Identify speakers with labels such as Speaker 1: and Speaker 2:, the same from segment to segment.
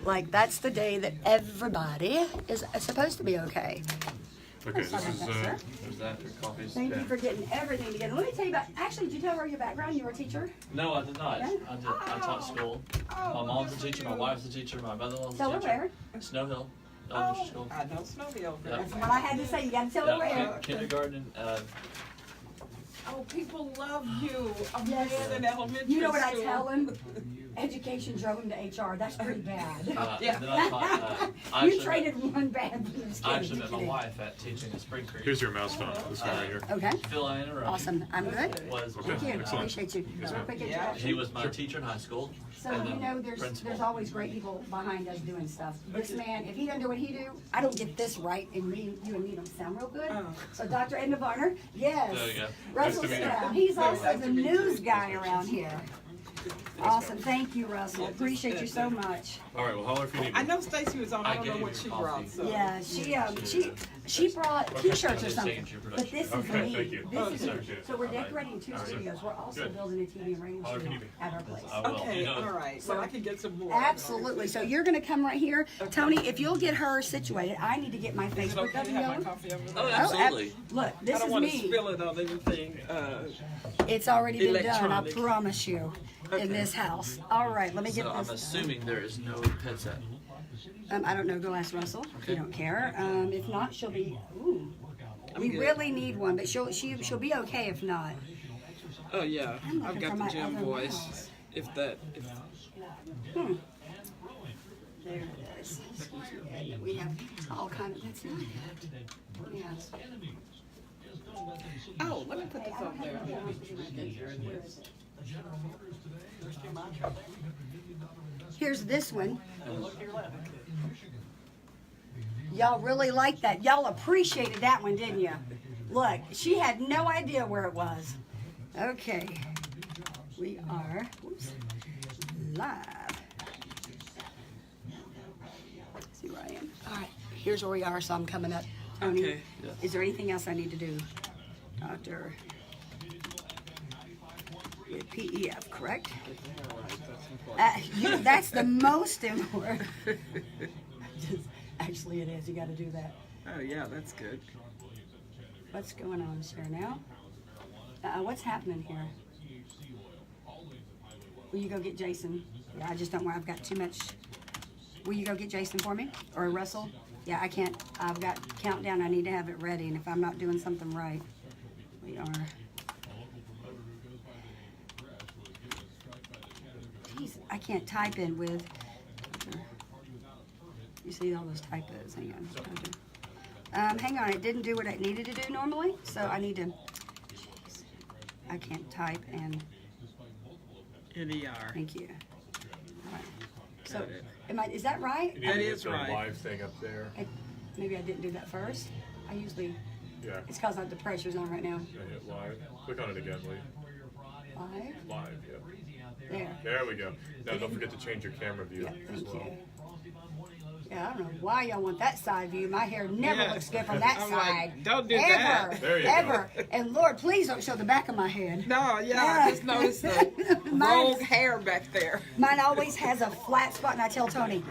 Speaker 1: Like, that's the day that everybody is supposed to be okay.
Speaker 2: Okay, this is,
Speaker 3: There's that for copies.
Speaker 1: Thank you for getting everything together. Let me tell you about, actually, did you tell her your background? You were a teacher?
Speaker 3: No, I did not.
Speaker 1: Yeah?
Speaker 3: I taught school. My mom's a teacher, my wife's a teacher, my brother-in-law's a
Speaker 1: Tell her
Speaker 3: teacher.
Speaker 1: where.
Speaker 3: Snow Hill Elementary School.
Speaker 4: I know Snowville.
Speaker 3: Yeah.
Speaker 1: That's what I had to say. You got to tell her where.
Speaker 3: Kindergarten,
Speaker 4: Oh, people love you. A
Speaker 1: Yes.
Speaker 4: man in elementary
Speaker 1: You know what I
Speaker 4: school.
Speaker 1: tell them? Education drove him to HR. That's pretty bad.
Speaker 4: Yeah.
Speaker 3: Then I taught, I
Speaker 1: You
Speaker 3: actually
Speaker 1: traded one bad for this
Speaker 3: I actually
Speaker 1: kid.
Speaker 3: met my wife at teaching at Spring Creek.
Speaker 2: here's your mouse phone, this one right here.
Speaker 1: Okay.
Speaker 3: Phil, I interrupted.
Speaker 1: Awesome. I'm good.
Speaker 3: Was
Speaker 1: Thank you.
Speaker 2: Excellent.
Speaker 1: Appreciate you. Real quick introduction.
Speaker 3: he was my teacher in high school.
Speaker 1: So,
Speaker 3: and
Speaker 1: you
Speaker 3: then
Speaker 1: know, there's
Speaker 3: principal.
Speaker 1: always great people behind us doing stuff. This man, if he doesn't do what he do, I don't get this right, and you and me don't sound real good. So Dr. Edna Varner, yes.
Speaker 3: There you go.
Speaker 1: Russell
Speaker 2: Nice to meet you.
Speaker 1: Stroud, he's also the news guy around here. Awesome, thank you, Russell. Appreciate you so much.
Speaker 2: All right, well, holler if you need
Speaker 4: I
Speaker 2: me.
Speaker 4: know Stacy was on. I
Speaker 3: I
Speaker 4: don't
Speaker 3: gave
Speaker 4: know
Speaker 3: you
Speaker 4: what she
Speaker 3: coffee.
Speaker 4: brought. So.
Speaker 1: Yeah, she brought T-shirts or something. But this is
Speaker 2: Okay,
Speaker 1: me.
Speaker 2: thank you.
Speaker 1: This is
Speaker 2: Appreciate
Speaker 1: me.
Speaker 2: it.
Speaker 1: So we're decorating 2 studios. We're also
Speaker 2: Good.
Speaker 1: building a TV and radio
Speaker 2: Holler if you
Speaker 1: studio
Speaker 2: need me.
Speaker 1: at our place.
Speaker 3: I will.
Speaker 4: Okay,
Speaker 3: You know,
Speaker 4: all right. So I can get some more.
Speaker 1: Absolutely. So you're going to come right here. Tony, if you'll get her situated, I need to get my
Speaker 4: Is it
Speaker 1: Facebook
Speaker 4: okay
Speaker 1: up
Speaker 4: to
Speaker 1: and
Speaker 4: have my
Speaker 1: going.
Speaker 4: coffee over
Speaker 3: Oh,
Speaker 4: there?
Speaker 3: absolutely.
Speaker 1: Look,
Speaker 4: I
Speaker 1: this
Speaker 4: don't
Speaker 1: is
Speaker 4: want to
Speaker 1: me.
Speaker 4: spill it on anything.
Speaker 1: It's already been done, I
Speaker 4: Electronic.
Speaker 1: promise you, in this house. All right, let me get
Speaker 3: So I'm
Speaker 1: this.
Speaker 3: assuming there is no headset.
Speaker 1: I don't know, go ask Russell, if you don't care. If not, she'll be, ooh. We
Speaker 4: good.
Speaker 1: really need one, but she'll be okay if not.
Speaker 4: Oh yeah,
Speaker 1: I'm
Speaker 4: I've
Speaker 1: looking for
Speaker 4: got the
Speaker 1: my
Speaker 4: gym
Speaker 1: other
Speaker 4: voice.
Speaker 1: mouse.
Speaker 4: If that. If,
Speaker 1: There it is. We have all kinds of, that's not it. Yes.
Speaker 4: oh, let me put this on there.
Speaker 1: Here's this one. Y'all really like that. Y'all appreciated that one, didn't you? Look, she had no idea where it was. Okay. We are live. See where I am. All right. Here's where we are, so I'm coming up. Tony,
Speaker 4: Okay.
Speaker 1: is there anything else I need to do? Doctor. With PEF, correct? That's the most important. Actually, it is. You got to do that.
Speaker 4: Oh yeah, that's good.
Speaker 1: What's going on, sir? Now, what's happening here? Will you go get Jason? Yeah, I just don't want. I've got too much. Will you go get Jason for me or Russell? Yeah, I can't. I've got countdown. I need to have it ready, and if I'm not doing something right, we are. Jeez, I can't type in with. You see all those typos. Hang on. Hang on. It didn't do what it needed to do normally, so I need to. Jeez, I can't type and.
Speaker 4: NER.
Speaker 1: Thank you. All right. So,
Speaker 4: Got it.
Speaker 1: is that right?
Speaker 2: You need
Speaker 4: That
Speaker 2: to
Speaker 4: is
Speaker 2: get the
Speaker 4: right.
Speaker 2: live thing up there.
Speaker 1: Maybe I didn't do that first. I usually.
Speaker 2: Yeah,
Speaker 1: It's because the pressure's on right now.
Speaker 2: and hit live. Click on it again, Lee.
Speaker 1: Live.
Speaker 2: Live, yeah.
Speaker 1: There.
Speaker 2: There we go. Now don't forget to change your camera view
Speaker 1: Yeah,
Speaker 2: as
Speaker 1: thank
Speaker 2: well.
Speaker 1: you. Yeah, I don't know why y'all want that side view. My hair never
Speaker 4: Yeah.
Speaker 1: looks good from that
Speaker 4: I'm
Speaker 1: side.
Speaker 4: like, don't do
Speaker 1: ever,
Speaker 4: that.
Speaker 2: There you go.
Speaker 1: ever. And Lord, please don't show the back of my head.
Speaker 4: No, yeah, I just noticed the
Speaker 1: Mine's-
Speaker 4: rogue hair back there.
Speaker 1: Mine always has a flat spot, and I tell Tony,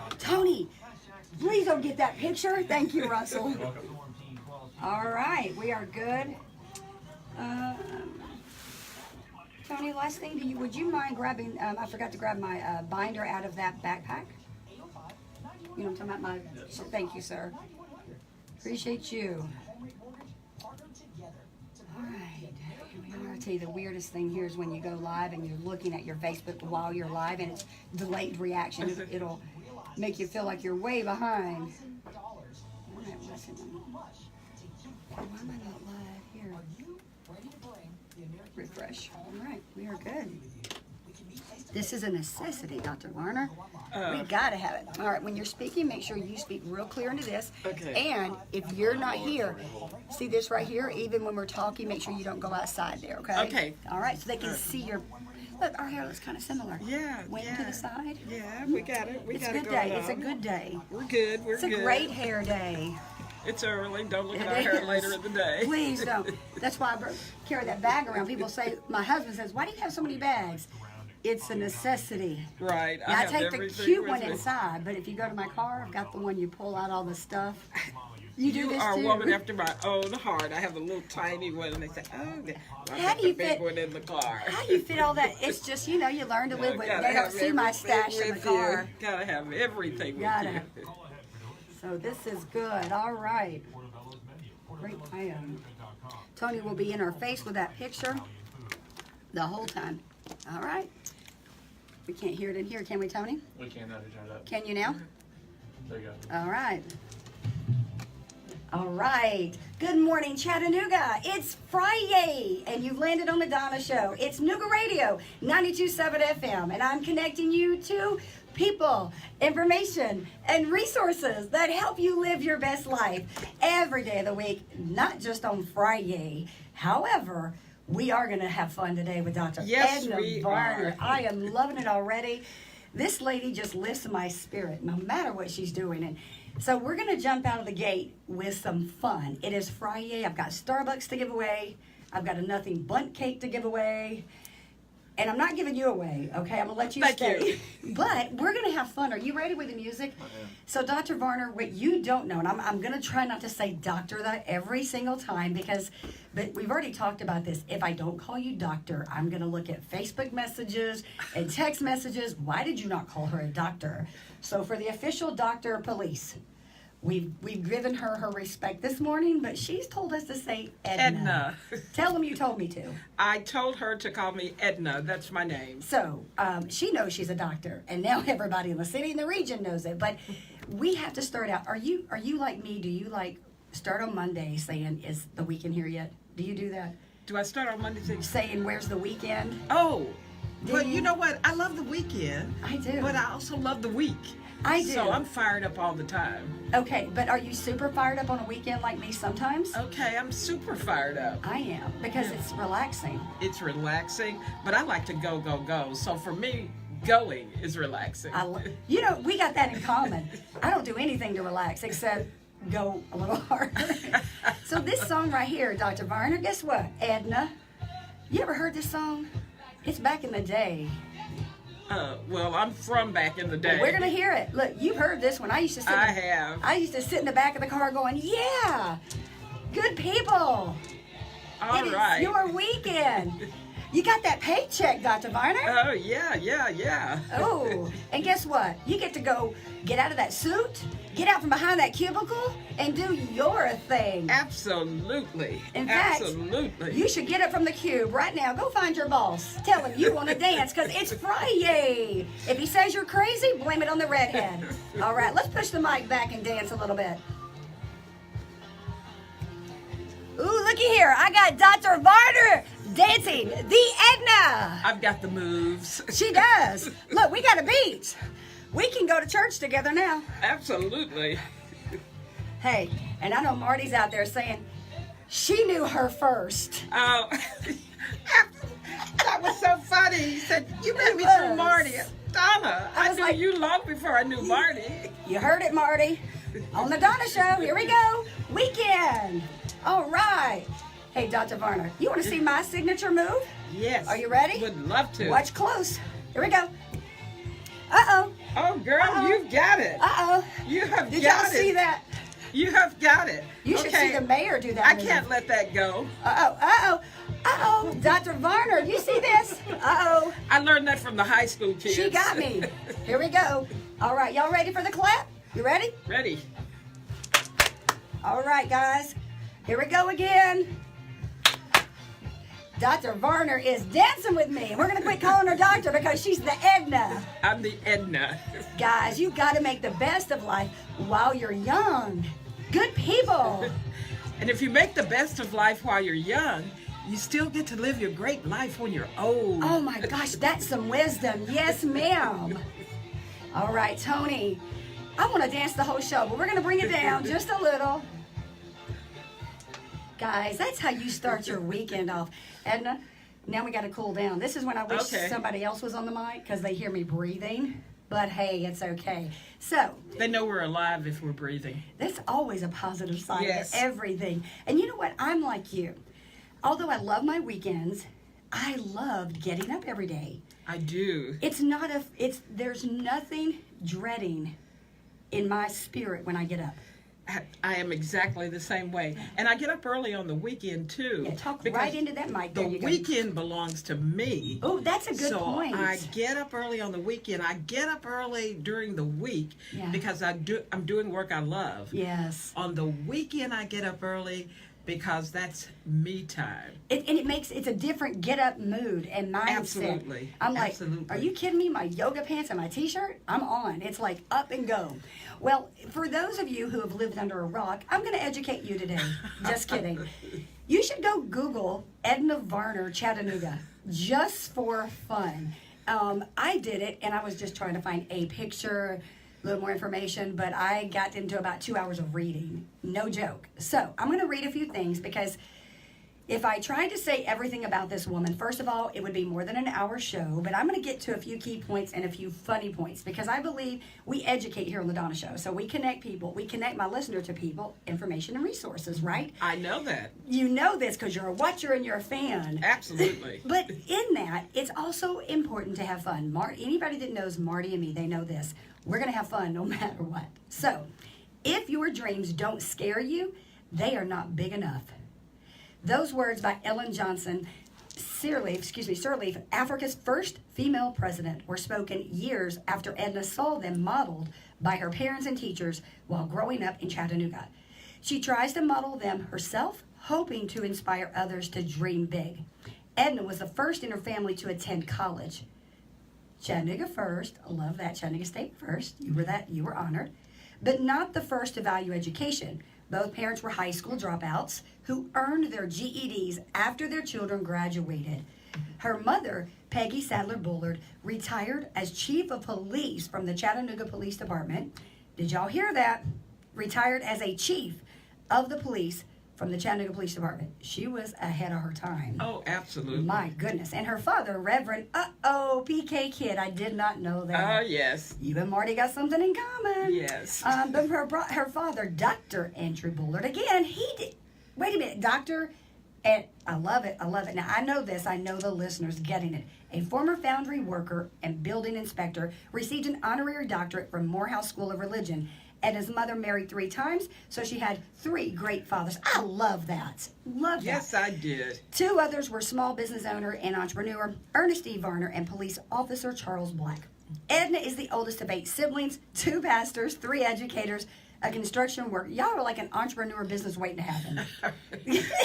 Speaker 1: please don't get that picture. Thank you, Russell. All right, we are good. Tony, last thing, would you mind grabbing? I forgot to grab my binder out of that backpack. You know what I'm talking about? So thank you, sir. Appreciate you. All right. I'll tell you the weirdest thing here is when you go live and you're looking at your Facebook while you're live and it's delayed reaction. It'll make you feel like you're way behind. All right, listen. Why am I not live here? Refresh. All right, we are good. This is a necessity, Dr. Varner. We gotta have it. All right, when you're speaking, make sure you speak real clear into this.
Speaker 4: Okay.
Speaker 1: And if you're not here, see this right here, even when we're talking, make sure you don't go outside there, okay?
Speaker 4: Okay.
Speaker 1: All right, so they can see your, look, our hair looks kind of similar.
Speaker 4: Yeah,
Speaker 1: Went to
Speaker 4: yeah.
Speaker 1: the side.
Speaker 4: Yeah, we got it. We
Speaker 1: It's
Speaker 4: got
Speaker 1: a
Speaker 4: it
Speaker 1: good
Speaker 4: going
Speaker 1: day. It's a
Speaker 4: on.
Speaker 1: good day.
Speaker 4: We're good. We're
Speaker 1: It's a
Speaker 4: good.
Speaker 1: great hair day.
Speaker 4: It's early. Don't look at our
Speaker 1: It
Speaker 4: hair
Speaker 1: is.
Speaker 4: later in the day.
Speaker 1: Please don't. That's why I carry that bag around. People say, my husband says, why do you have so many bags? It's a necessity.
Speaker 4: Right.
Speaker 1: Now, I
Speaker 4: have
Speaker 1: take the
Speaker 4: everything
Speaker 1: cute
Speaker 4: with
Speaker 1: one
Speaker 4: me.
Speaker 1: inside, but if you go to my car, I've got the one you pull out all the stuff. You do
Speaker 4: You
Speaker 1: this
Speaker 4: are
Speaker 1: too.
Speaker 4: a woman after my own heart. I have a little tiny one, and they say, "Oh, I
Speaker 1: How
Speaker 4: got
Speaker 1: do you
Speaker 4: the big
Speaker 1: fit-
Speaker 4: one in the car."
Speaker 1: How do you fit all that? It's just, you know, you learn to live with it.
Speaker 4: Gotta
Speaker 1: They don't
Speaker 4: have
Speaker 1: see my
Speaker 4: everything
Speaker 1: stash in the
Speaker 4: with
Speaker 1: car.
Speaker 4: you. Gotta have everything
Speaker 1: Gotta.
Speaker 4: with you.
Speaker 1: So this is good. All right. Great plan. Tony will be in our face with that picture the whole time. All right. We can't hear it in here, can we, Tony?
Speaker 3: We can't now. Turn it up.
Speaker 1: Can you now?
Speaker 3: There you go.
Speaker 1: All right. All right. Good morning, Chattanooga. It's Friday, and you've landed on the Donna Show. It's Nooga Radio, 92.7 FM, and I'm connecting you to people, information, and resources that help you live your best life every day of the week, not just on Friday. However, we are going to have fun today with Dr.
Speaker 4: Yes,
Speaker 1: Edna
Speaker 4: we
Speaker 1: Varner.
Speaker 4: are.
Speaker 1: I am loving it already. This lady just lifts my spirit, no matter what she's doing. And so we're going to jump out of the gate with some fun. It is Friday. I've got Starbucks to give away. I've got a nothing bundt cake to give away. And I'm not giving you away, okay? I'm going to let you
Speaker 4: Thank
Speaker 1: stay. But we're going to have fun. Are you ready with the music?
Speaker 3: I am.
Speaker 1: So, Dr. Varner, what you don't know, and I'm going to try not to say doctor that every single time but we've already talked about this. If I don't call you doctor, I'm going to look at Facebook messages and text messages. Why did you not call her a doctor? So, for the official doctor police, we've given her respect this morning, but she's told us to say Edna.
Speaker 4: Edna.
Speaker 1: Tell them you told me to.
Speaker 4: I told her to call me Edna. That's my name.
Speaker 1: So she knows she's a doctor, and now everybody in the city and the region knows it. But we have to start out. Are you like me? Do you like start on Monday saying, "Is the weekend here yet?" Do you do that?
Speaker 4: Do I start on Monday?
Speaker 1: Saying, "Where's the weekend?"
Speaker 4: Oh,
Speaker 1: Do
Speaker 4: but
Speaker 1: you?
Speaker 4: you know what? I love the weekend.
Speaker 1: I do.
Speaker 4: But I also love the week.
Speaker 1: I do.
Speaker 4: So I'm fired up all the time.
Speaker 1: Okay, but are you super fired up on a weekend like me sometimes?
Speaker 4: Okay, I'm super fired up.
Speaker 1: I am, because it's relaxing.
Speaker 4: It's relaxing, but I like to go, go, go. So for me, going is relaxing.
Speaker 1: You know, we got that in common. I don't do anything to relax except go a little harder. So this song right here, Dr. Varner, guess what? Edna, you ever heard this song? It's back in the day.
Speaker 4: Well, I'm from back in the day.
Speaker 1: We're gonna hear it. Look, you've heard this one. I used to sit.
Speaker 4: I have.
Speaker 1: I used to sit in the back of the car going, "Yeah, good people.
Speaker 4: All
Speaker 1: It
Speaker 4: right.
Speaker 1: is your weekend. You got that paycheck, Dr. Varner."
Speaker 4: Oh, yeah.
Speaker 1: Oh, and guess what? You get to go get out of that suit, get out from behind that cubicle, and do your thing.
Speaker 4: Absolutely.
Speaker 1: In fact,
Speaker 4: Absolutely.
Speaker 1: you should get up from the cube right now. Go find your boss. Tell him you want to dance because it's Friday. If he says you're crazy, blame it on the redhead. All right, let's push the mic back and dance a little bit. Ooh, looky here. I got Dr. Varner dancing the Edna.
Speaker 4: I've got the moves.
Speaker 1: She does. Look, we got a beat. We can go to church together now.
Speaker 4: Absolutely.
Speaker 1: Hey, and I know Marty's out there saying, she knew her first.
Speaker 4: Oh, that was so funny. He said, "You met me
Speaker 1: was.
Speaker 4: through Marty." Donna,
Speaker 1: I
Speaker 4: I
Speaker 1: was
Speaker 4: knew
Speaker 1: like-
Speaker 4: you long before I knew Marty.
Speaker 1: You heard it, Marty. On the Donna Show, here we go. Weekend. All right. Hey, Dr. Varner, you want to see my signature move?
Speaker 4: Yes.
Speaker 1: Are you ready?
Speaker 4: Would love to.
Speaker 1: Watch close. Here we go. Uh-oh.
Speaker 4: Oh, girl,
Speaker 1: Uh-oh.
Speaker 4: you've got it.
Speaker 1: Uh-oh.
Speaker 4: You have
Speaker 1: Did y'all
Speaker 4: got
Speaker 1: see
Speaker 4: it.
Speaker 1: that?
Speaker 4: You have got it.
Speaker 1: You should
Speaker 4: Okay,
Speaker 1: see the mayor do that
Speaker 4: I
Speaker 1: move.
Speaker 4: can't let that go.
Speaker 1: Uh-oh. Uh-oh. Uh-oh. Dr. Varner, you see this? Uh-oh.
Speaker 4: I learned that from the high school kids.
Speaker 1: She got me. Here we go. All right, y'all ready for the clap? You ready?
Speaker 4: Ready.
Speaker 1: All right, guys. Here we go again. Dr. Varner is dancing with me. We're going to quit calling her doctor because she's the Edna.
Speaker 4: I'm the Edna.
Speaker 1: Guys, you got to make the best of life while you're young. Good people.
Speaker 4: And if you make the best of life while you're young, you still get to live your great life when you're old.
Speaker 1: Oh my gosh, that's some wisdom. Yes, ma'am. All right, Tony. I want to dance the whole show, but we're going to bring it down just a little. Guys, that's how you start your weekend off. Edna, now we got to cool down. This is when I wish
Speaker 4: Okay.
Speaker 1: somebody else was on the mic because they hear me breathing. But hey, it's okay. So,
Speaker 4: They know we're alive if we're breathing.
Speaker 1: that's always a positive side
Speaker 4: Yes.
Speaker 1: of everything. And you know what? I'm like you. Although I love my weekends, I love getting up every day.
Speaker 4: I do.
Speaker 1: There's nothing dreading in my spirit when I get up.
Speaker 4: I am exactly the same way. And I get up early on the weekend, too.
Speaker 1: Yeah, talk
Speaker 4: because
Speaker 1: right into that mic. There
Speaker 4: the
Speaker 1: you go.
Speaker 4: weekend belongs to me.
Speaker 1: Oh, that's a good
Speaker 4: so
Speaker 1: point.
Speaker 4: I get up early on the weekend. I get up early during the week because I'm doing work I love.
Speaker 1: Yes.
Speaker 4: On the weekend, I get up early because that's me time.
Speaker 1: It's a different get up mood and mindset.
Speaker 4: Absolutely.
Speaker 1: I'm like,
Speaker 4: Absolutely.
Speaker 1: are you kidding me? My yoga pants and my t-shirt, I'm on. It's like up and go. Well, for those of you who have lived under a rock, I'm going to educate you today. Just kidding. You should go Google Edna Varner Chattanooga just for fun. I did it, and I was just trying to find a picture, a little more information, but I got into about 2 hours of reading. No joke. So I'm going to read a few things because if I tried to say everything about this woman, first of all, it would be more than an hour show, but I'm going to get to a few key points and a few funny points because I believe we educate here on the Donna Show. So we connect people. We connect my listener to people, information, and resources, right?
Speaker 4: I know that.
Speaker 1: You know this because you're a watcher and you're a fan.
Speaker 4: Absolutely.
Speaker 1: But in that, it's also important to have fun. Anybody that knows Marty and me, they know this. We're going to have fun no matter what. So if your dreams don't scare you, they are not big enough. Those words by Ellen Johnson Sirleaf, Africa's first female president, were spoken years after Edna saw them modeled by her parents and teachers while growing up in Chattanooga. She tries to model them herself, hoping to inspire others to dream big. Edna was the first in her family to attend college. Chattanooga first, I love that, Chattanooga State first, you were honored, but not the first to value education. Both parents were high school dropouts who earned their GEDs after their children graduated. Her mother, Peggy Sadler Bullard, retired as chief of police from the Chattanooga Police Department. Did y'all hear that? Retired as a chief of the police from the Chattanooga Police Department. She was ahead of her time.
Speaker 4: Oh, absolutely.
Speaker 1: My goodness. And her father, Reverend, PK Kid. I did not know that.
Speaker 4: Oh, yes.
Speaker 1: You and Marty got something in common.
Speaker 4: Yes.
Speaker 1: But her father, Dr. Andrew Bullard, again, he did. Wait a minute, Doctor, and I love it. Now, I know this. I know the listeners getting it. A former foundry worker and building inspector received an honorary doctorate from Morehouse School of Religion. And his mother married 3 times, so she had 3 great fathers. I love that. Love that.
Speaker 4: Yes, I did.
Speaker 1: 2 others were small business owner and entrepreneur Ernest E. Varner and police officer Charles Black. Edna is the oldest of 8 siblings, 2 pastors, 3 educators, a construction worker. Y'all are like an entrepreneur business waiting to happen.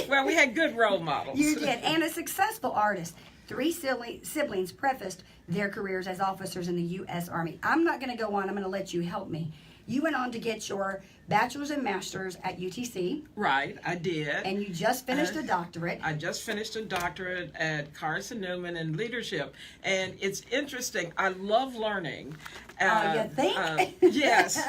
Speaker 4: Well, we had good role models.
Speaker 1: You did. And a successful artist. 3 siblings prefaced their careers as officers in the U.S. Army. I'm not going to go on. I'm going to let you help me. You went on to get your bachelor's and master's at UTC.
Speaker 4: Right, I did.
Speaker 1: And you just finished a doctorate.
Speaker 4: I just finished a doctorate at Carson Newman in leadership. And it's interesting. I love learning.
Speaker 1: You think?
Speaker 4: Yes.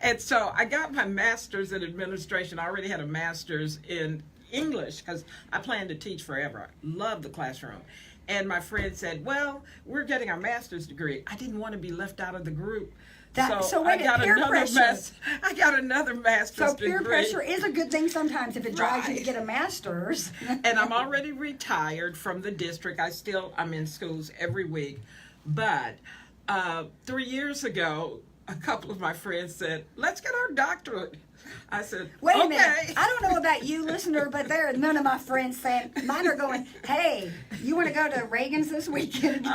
Speaker 4: And so I got my master's in administration. I already had a master's in English because I plan to teach forever. I love the classroom. And my friend said, well, we're getting our master's degree. I didn't want to be left out of the group.
Speaker 1: So wait, peer pressure.
Speaker 4: I got another master's degree.
Speaker 1: So peer pressure is a good thing sometimes if it drives you to get a master's.
Speaker 4: And I'm already retired from the district. I'm in schools every week. But 3 years ago, a couple of my friends said, let's get our doctorate. I said,
Speaker 1: wait a
Speaker 4: okay.
Speaker 1: minute. I don't know about you, listener, but there are none of my friends saying, mine are going, hey, you want to go to Reagan's this weekend?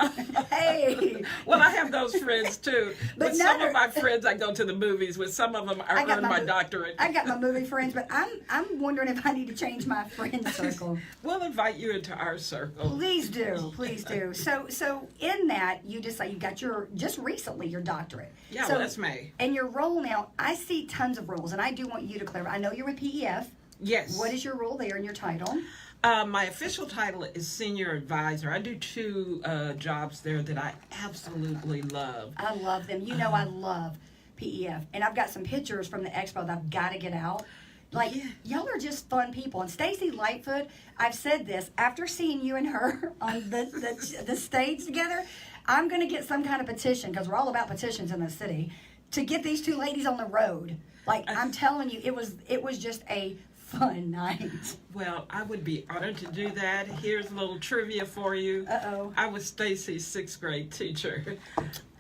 Speaker 1: Hey.
Speaker 4: Well, I have those friends too. But some of my friends I go to the movies with. Some of them I earned my doctorate.
Speaker 1: I got my movie friends, but I'm wondering if I need to change my friend circle.
Speaker 4: We'll invite you into our circle.
Speaker 1: Please do. So in that, you got just recently your doctorate.
Speaker 4: Yeah,
Speaker 1: so,
Speaker 4: that's May.
Speaker 1: And your role now, I see tons of roles, and I do want you to clarify. I know you're with PEF.
Speaker 4: Yes.
Speaker 1: What is your role there and your title?
Speaker 4: My official title is senior advisor. I do 2 jobs there that I absolutely love.
Speaker 1: I love them. You know I love PEF. And I've got some pictures from the expo that I've got to get out. Like, y'all are just fun people. And Stacy Lightfoot, I've said this, after seeing you and her on the stage together, I'm going to get some kind of petition, because we're all about petitions in the city, to get these 2 ladies on the road. Like, I'm telling you, it was just a fun night.
Speaker 4: Well, I would be honored to do that. Here's a little trivia for you.
Speaker 1: Uh-oh.
Speaker 4: I was Stacy's 6th grade teacher.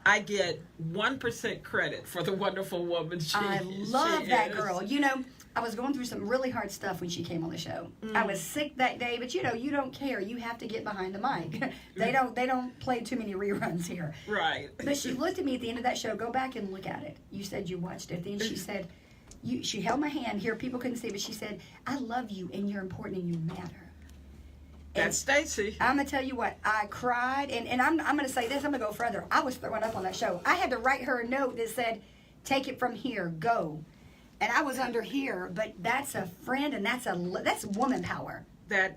Speaker 4: I get 1% credit for the wonderful woman
Speaker 1: I love that
Speaker 4: is.
Speaker 1: girl. You know, I was going through some really hard stuff when she came on the show. I was sick that day, but you know, you don't care. You have to get behind the mic. They don't play too many reruns here.
Speaker 4: Right.
Speaker 1: But she looked at me at the end of that show. Go back and look at it. You said you watched it. Then she said, she held my hand here. People couldn't see, but she said, "I love you, and you're important, and you matter."
Speaker 4: That's Stacy.
Speaker 1: I'm gonna tell you what, I cried, and I'm gonna say this. I'm gonna go further. I was throwing up on that show. I had to write her a note that said, "Take it from here, go." And I was under here, but that's a friend, and that's woman power.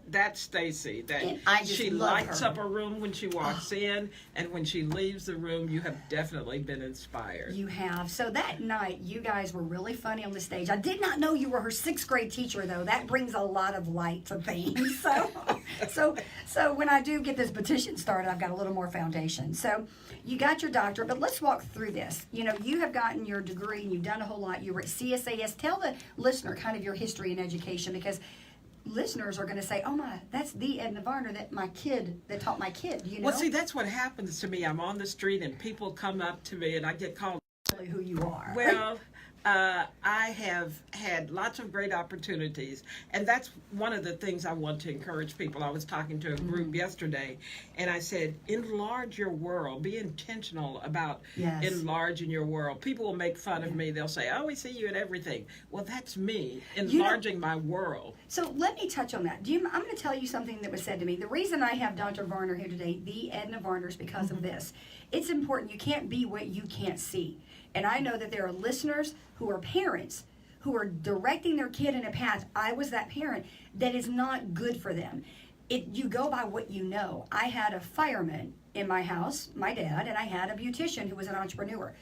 Speaker 4: That's Stacy. That
Speaker 1: And I just
Speaker 4: she
Speaker 1: love
Speaker 4: lights
Speaker 1: her.
Speaker 4: up a room when she walks in, and when she leaves the room, you have definitely been inspired.
Speaker 1: You have. So that night, you guys were really funny on the stage. I did not know you were her 6th grade teacher, though. That brings a lot of light to things. So when I do get this petition started, I've got a little more foundation. So you got your doctorate, but let's walk through this. You know, you have gotten your degree, and you've done a whole lot. You were at CSAS. Tell the listener kind of your history in education, because listeners are going to say, "Oh my, that's the Edna Varner that taught my kid." You know,
Speaker 4: Well, see, that's what happens to me. I'm on the street, and people come up to me, and I get called.
Speaker 1: who you are.
Speaker 4: Well, I have had lots of great opportunities, and that's one of the things I want to encourage people. I was talking to a group yesterday, and I said, enlarge your world. Be intentional about enlarging your world. People will make fun of me. They'll say, "Oh, we see you at everything." Well, that's me, enlarging my world.
Speaker 1: So let me touch on that. I'm going to tell you something that was said to me. The reason I have Dr. Varner here today, the Edna Varner, is because of this. It's important. You can't be what you can't see. And I know that there are listeners who are parents who are directing their kid in a path. I was that parent that is not good for them. You go by what you know. I had a fireman in my house, my dad, and I had a beautician who was an entrepreneur.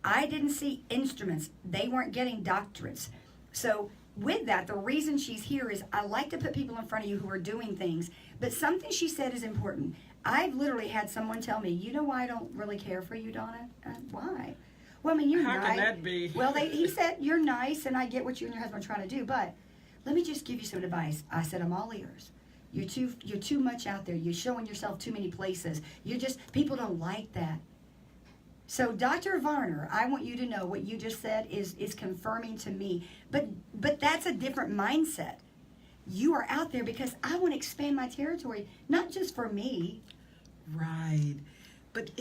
Speaker 1: I didn't see instruments. They weren't getting doctorates. So with that, the reason she's here is I like to put people in front of you who are doing things, but something she said is important. I've literally had someone tell me, "You know why I don't really care for you, Donna?" Why? Well, I mean, you're nice.
Speaker 4: How can that be?
Speaker 1: Well, he said, "You're nice, and I get what you and your husband are trying to do, but let me just give you some advice." I said, "I'm all ears. You're too much out there. You're showing yourself too many places. People don't like that." So, Dr. Varner, I want you to know what you just said is confirming to me. But that's a different mindset. You are out there because I want to expand my territory, not just for me.
Speaker 4: Right. But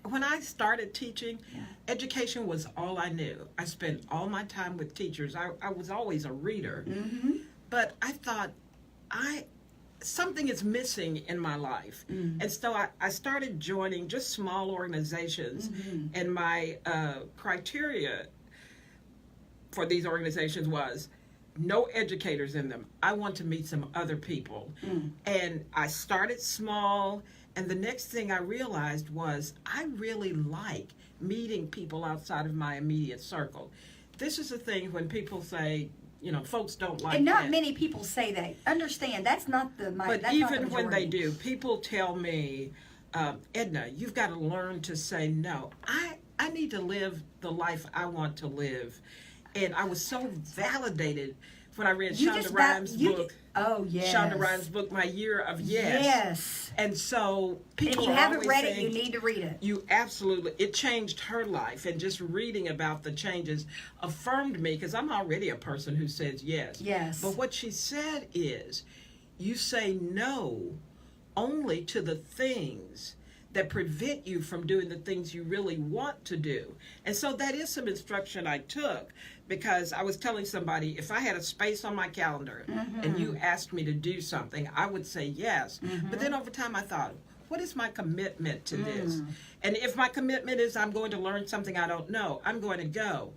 Speaker 4: when I started teaching, education was all I knew. I spent all my time with teachers. I was always a reader. But I thought, something is missing in my life. And so I started joining just small organizations. And my criteria for these organizations was no educators in them. I want to meet some other people. And I started small. And the next thing I realized was I really like meeting people outside of my immediate circle. This is the thing when people say, folks don't like
Speaker 1: And not
Speaker 4: that.
Speaker 1: many people say that. Understand, that's not the
Speaker 4: But
Speaker 1: that's
Speaker 4: even
Speaker 1: not the
Speaker 4: when they
Speaker 1: majority.
Speaker 4: do, people tell me, Edna, you've got to learn to say no. I need to live the life I want to live. And I was so validated when I read Shonda Rhimes' book.
Speaker 1: Oh, yes.
Speaker 4: Shonda Rhimes' book, My Year of Yes.
Speaker 1: Yes.
Speaker 4: And so people
Speaker 1: And if you
Speaker 4: are
Speaker 1: haven't
Speaker 4: always
Speaker 1: read it,
Speaker 4: saying,
Speaker 1: you need to read it.
Speaker 4: You absolutely, it changed her life. And just reading about the changes affirmed me, because I'm already a person who says yes.
Speaker 1: Yes.
Speaker 4: But what she said is, you say no only to the things that prevent you from doing the things you really want to do. And so that is some instruction I took, because I was telling somebody, if I had a space on my calendar and you asked me to do something, I would say yes. But then over time I thought, what is my commitment to this? And if my commitment is I'm going to learn something I don't know, I'm going to go.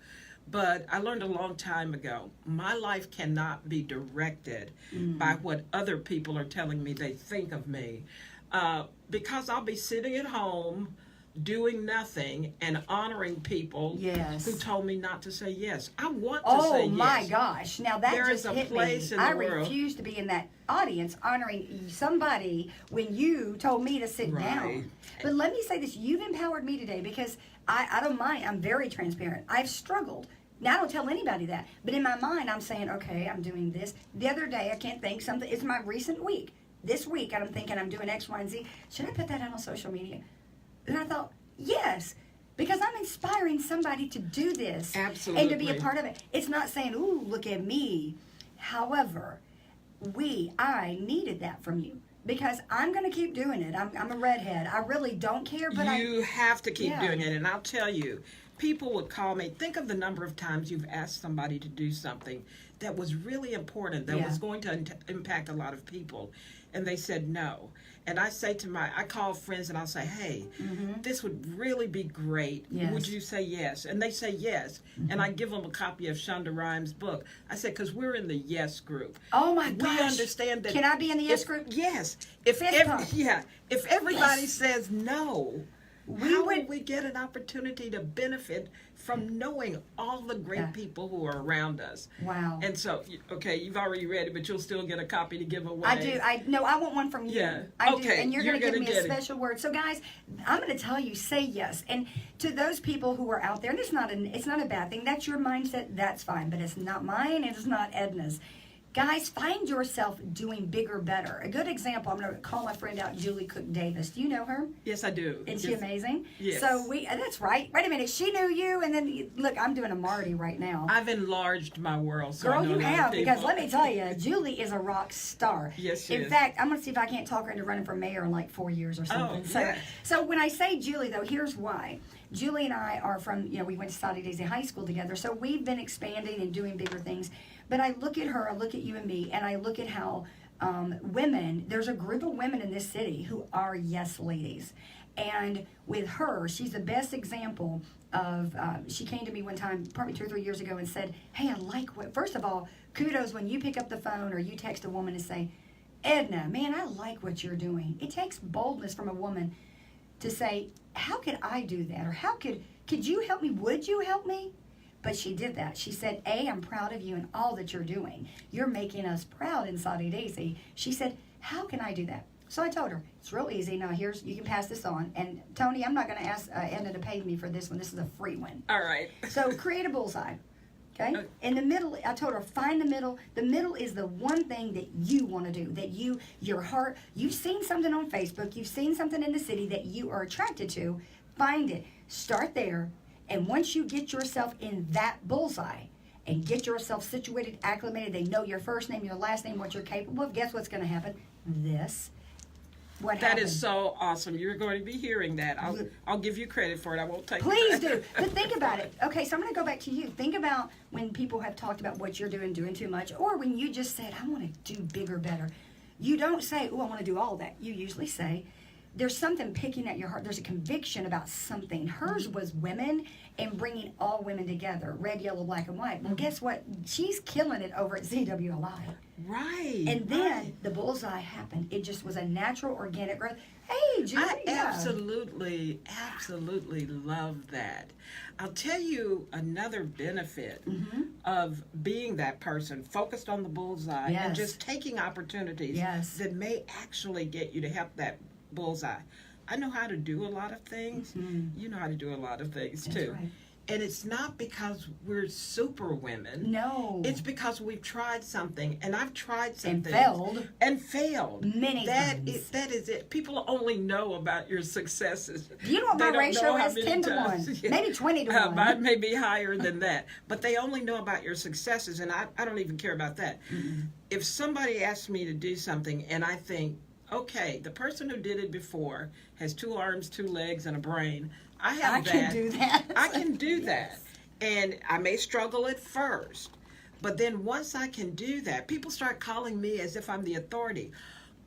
Speaker 4: But I learned a long time ago, my life cannot be directed by what other people are telling me they think of me. Because I'll be sitting at home doing nothing and honoring people who told me not to say yes. I want to say yes.
Speaker 1: Oh my gosh. Now that
Speaker 4: There
Speaker 1: just
Speaker 4: is a
Speaker 1: hit
Speaker 4: place
Speaker 1: me.
Speaker 4: in the
Speaker 1: I
Speaker 4: world.
Speaker 1: refuse to be in that audience honoring somebody when you told me to sit
Speaker 4: Right.
Speaker 1: down. But let me say this, you've empowered me today, because I don't mind. I'm very transparent. I've struggled Now, I don't tell anybody that. But in my mind, I'm saying, okay, I'm doing this. The other day, I can't think something. It's my recent week. This week, I'm thinking I'm doing X, Y, and Z. Should I put that out on social media? And I thought, yes. Because I'm inspiring somebody to do this.
Speaker 4: Absolutely.
Speaker 1: And to be a part of it. It's not saying, ooh, look at me. However, I needed that from you. Because I'm going to keep doing it. I'm a redhead. I really don't care, but
Speaker 4: you have to keep
Speaker 1: Yeah.
Speaker 4: doing it. And I'll tell you, people would call me. Think of the number of times you've asked somebody to do something that was really important, that
Speaker 1: Yeah.
Speaker 4: was going to impact a lot of people. And they said no. And I say I call friends and I'll say, hey, this would really be great.
Speaker 1: Yes.
Speaker 4: Would you say yes? And they say yes. And I give them a copy of Shonda Rhimes' book. I said, because we're in the yes group.
Speaker 1: Oh my gosh.
Speaker 4: We understand that.
Speaker 1: Can I be in the yes group?
Speaker 4: Yes. If
Speaker 1: Fist pump.
Speaker 4: if everybody
Speaker 1: Yes.
Speaker 4: says no,
Speaker 1: We
Speaker 4: how
Speaker 1: would-
Speaker 4: would we get an opportunity to benefit from knowing all the great
Speaker 1: Yeah.
Speaker 4: people who are around us?
Speaker 1: Wow.
Speaker 4: And so, okay, you've already read it, but you'll still get a copy to give away.
Speaker 1: I do. I want one from you.
Speaker 4: Yeah.
Speaker 1: I do.
Speaker 4: Okay,
Speaker 1: And you're
Speaker 4: you're
Speaker 1: going to give
Speaker 4: gonna
Speaker 1: me a
Speaker 4: get it.
Speaker 1: special word. So, guys, I'm going to tell you, say yes. And to those people who are out there, and it's not a bad thing. That's your mindset. That's fine. But it's not mine. It's not Edna's. Guys, find yourself doing bigger, better. A good example, I'm going to call my friend out, Julie Cook Davis. Do you know her?
Speaker 4: Yes, I do.
Speaker 1: Isn't she
Speaker 4: Yes.
Speaker 1: amazing?
Speaker 4: Yes.
Speaker 1: So that's right. Wait a minute. She knew you, and then look, I'm doing a Marty right now.
Speaker 4: I've enlarged my world. So I
Speaker 1: Girl,
Speaker 4: know
Speaker 1: you
Speaker 4: a lot of
Speaker 1: have, because
Speaker 4: people.
Speaker 1: let me tell you, Julie is a rock star.
Speaker 4: Yes, she
Speaker 1: In
Speaker 4: is.
Speaker 1: fact, I'm going to see if I can't talk her into running for mayor in like 4 years or something.
Speaker 4: yeah.
Speaker 1: So when I say Julie, though, here's why. Julie and I are from, we went to Saudi Daisy High School together, so we've been expanding and doing bigger things. But I look at her, I look at you and me, and I look at how women, there's a group of women in this city who are yes ladies. And with her, she's the best example of, she came to me one time, probably 2 or 3 years ago, and said, hey, I like what, first of all, kudos when you pick up the phone or you text a woman and say, Edna, man, I like what you're doing. It takes boldness from a woman to say, how could I do that? Or could you help me? Would you help me? But she did that. She said, I'm proud of you and all that you're doing. You're making us proud in Saudi Daisy. She said, how can I do that? So I told her, it's real easy. Now, you can pass this on. And Tony, I'm not going to ask Edna to pay me for this one. This is a free one.
Speaker 4: All right.
Speaker 1: So create a bullseye. Okay? In the middle, I told her, find the middle. The middle is the one thing that you want to do, that your heart, you've seen something on Facebook, you've seen something in the city that you are attracted to. Find it. Start there. And once you get yourself in that bullseye and get yourself situated, acclimated, they know your first name, your last name, what you're capable of, guess what's going to happen? What
Speaker 4: That
Speaker 1: happened?
Speaker 4: is so awesome. You're going to be hearing that. I'll give you credit for it. I won't take
Speaker 1: Please
Speaker 4: credit.
Speaker 1: do. But think about it. Okay, so I'm going to go back to you. Think about when people have talked about what you're doing too much, or when you just said, I want to do bigger, better. You don't say, oh, I want to do all that. You usually say, there's something picking at your heart. There's a conviction about something. Hers was women and bringing all women together, red, yellow, black, and white. Well, guess what? She's killing it over at ZWLI.
Speaker 4: Right.
Speaker 1: And then
Speaker 4: right.
Speaker 1: the bullseye happened. It just was a natural, organic growth. Hey, Julie.
Speaker 4: I absolutely love that. I'll tell you another benefit of being that person focused on the bullseye and
Speaker 1: Yes.
Speaker 4: just taking opportunities
Speaker 1: Yes.
Speaker 4: that may actually get you to help that bullseye. I know how to do a lot of things. You know how to do a lot of things
Speaker 1: That's
Speaker 4: too.
Speaker 1: right.
Speaker 4: And it's not because we're super women.
Speaker 1: No.
Speaker 4: It's because we've tried something, and I've tried something
Speaker 1: And failed. Many times.
Speaker 4: That is it. People only know about your successes.
Speaker 1: Do you know what my
Speaker 4: They don't
Speaker 1: ratio
Speaker 4: know how
Speaker 1: is?
Speaker 4: many
Speaker 1: 10 to
Speaker 4: times-
Speaker 1: 1.
Speaker 4: Yeah.
Speaker 1: Maybe 20 to 1.
Speaker 4: Mine may be higher than that, but they only know about your successes, and I don't even care about that. If somebody asks me to do something, and I think, okay, the person who did it before has 2 arms, 2 legs, and a brain. I have that.
Speaker 1: can do that.
Speaker 4: I can do that. And I may struggle at first, but then once I can do that, people start calling me as if I'm the authority.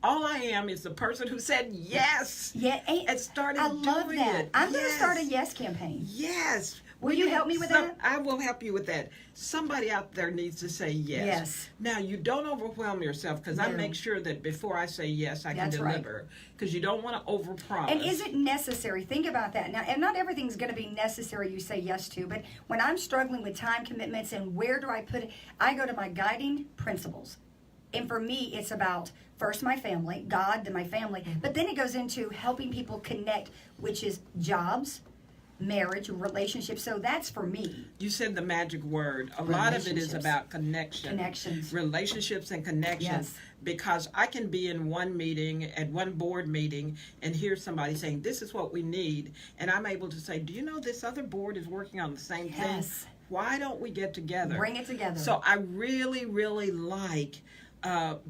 Speaker 4: All I am is the person who said yes.
Speaker 1: Yeah,
Speaker 4: and started
Speaker 1: I love
Speaker 4: doing
Speaker 1: that.
Speaker 4: it.
Speaker 1: I'm going to
Speaker 4: Yes.
Speaker 1: start a yes campaign.
Speaker 4: Yes.
Speaker 1: Will you help me with that?
Speaker 4: I will help you with that. Somebody out there needs to say yes.
Speaker 1: Yes.
Speaker 4: Now, you don't overwhelm yourself, because I
Speaker 1: No.
Speaker 4: make sure that before I say yes, I can
Speaker 1: That's right.
Speaker 4: deliver. Because you don't want to overpromise.
Speaker 1: And is it necessary? Think about that. Now, and not everything's going to be necessary you say yes to, but when I'm struggling with time commitments and where do I put it, I go to my guiding principles. And for me, it's about first my family, God, then my family, but then it goes into helping people connect, which is jobs, marriage, relationships. So that's for me.
Speaker 4: You said the magic word. A lot of it is
Speaker 1: Relationships.
Speaker 4: about connection.
Speaker 1: Connections.
Speaker 4: Relationships and connections.
Speaker 1: Yes.
Speaker 4: Because I can be in one meeting, at one board meeting, and hear somebody saying, this is what we need. And I'm able to say, do you know this other board is working on the same thing?
Speaker 1: Yes.
Speaker 4: Why don't we get together?
Speaker 1: Bring it together.
Speaker 4: So I really, really like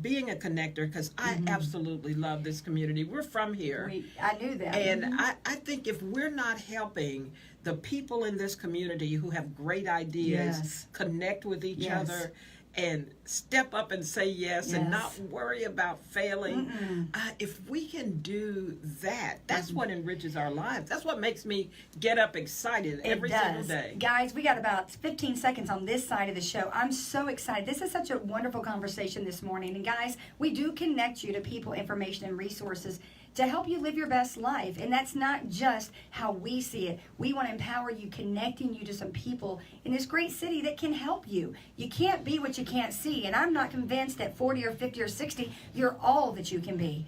Speaker 4: being a connector because I absolutely love this community. We're from here.
Speaker 1: I knew that.
Speaker 4: And I think if we're not helping the people in this community who have great ideas
Speaker 1: Yes.
Speaker 4: connect with each
Speaker 1: Yes.
Speaker 4: other and step up and say yes, and not
Speaker 1: Yes.
Speaker 4: worry about failing, if we can do that, that's what enriches our lives. That's what makes me get up excited every single day.
Speaker 1: Guys, we got about 15 seconds on this side of the show. I'm so excited. This is such a wonderful conversation this morning. And guys, we do connect you to people, information, and resources to help you live your best life. And that's not just how we see it. We want to empower you, connecting you to some people in this great city that can help you. You can't be what you can't see. And I'm not convinced that 40 or 50 or 60, you're all that you can be.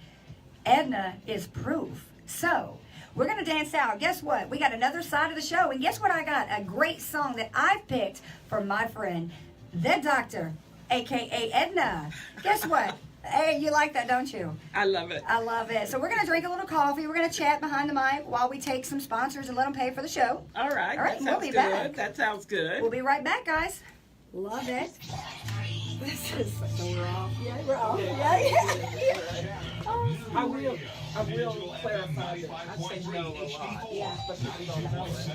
Speaker 1: Edna is proof. So, we're going to dance out. Guess what? We got another side of the show. And guess what I got? A great song that I've picked for my friend, the doctor, a.k.a. Edna. Guess what? Hey, you like that, don't you?
Speaker 4: I love it.
Speaker 1: I love it. So we're going to drink a little coffee. We're going to chat behind the mic while we take some sponsors and let them pay for the show.
Speaker 4: All right.
Speaker 1: All right,
Speaker 4: That
Speaker 1: we'll
Speaker 4: sounds
Speaker 1: be
Speaker 4: good.
Speaker 1: back.
Speaker 4: That sounds good.
Speaker 1: We'll be right back, guys. Love it. This is so we're off. Yeah, we're off. Yeah.
Speaker 4: I will clarify that I say no a lot.
Speaker 1: Yeah.
Speaker 4: But people don't know it.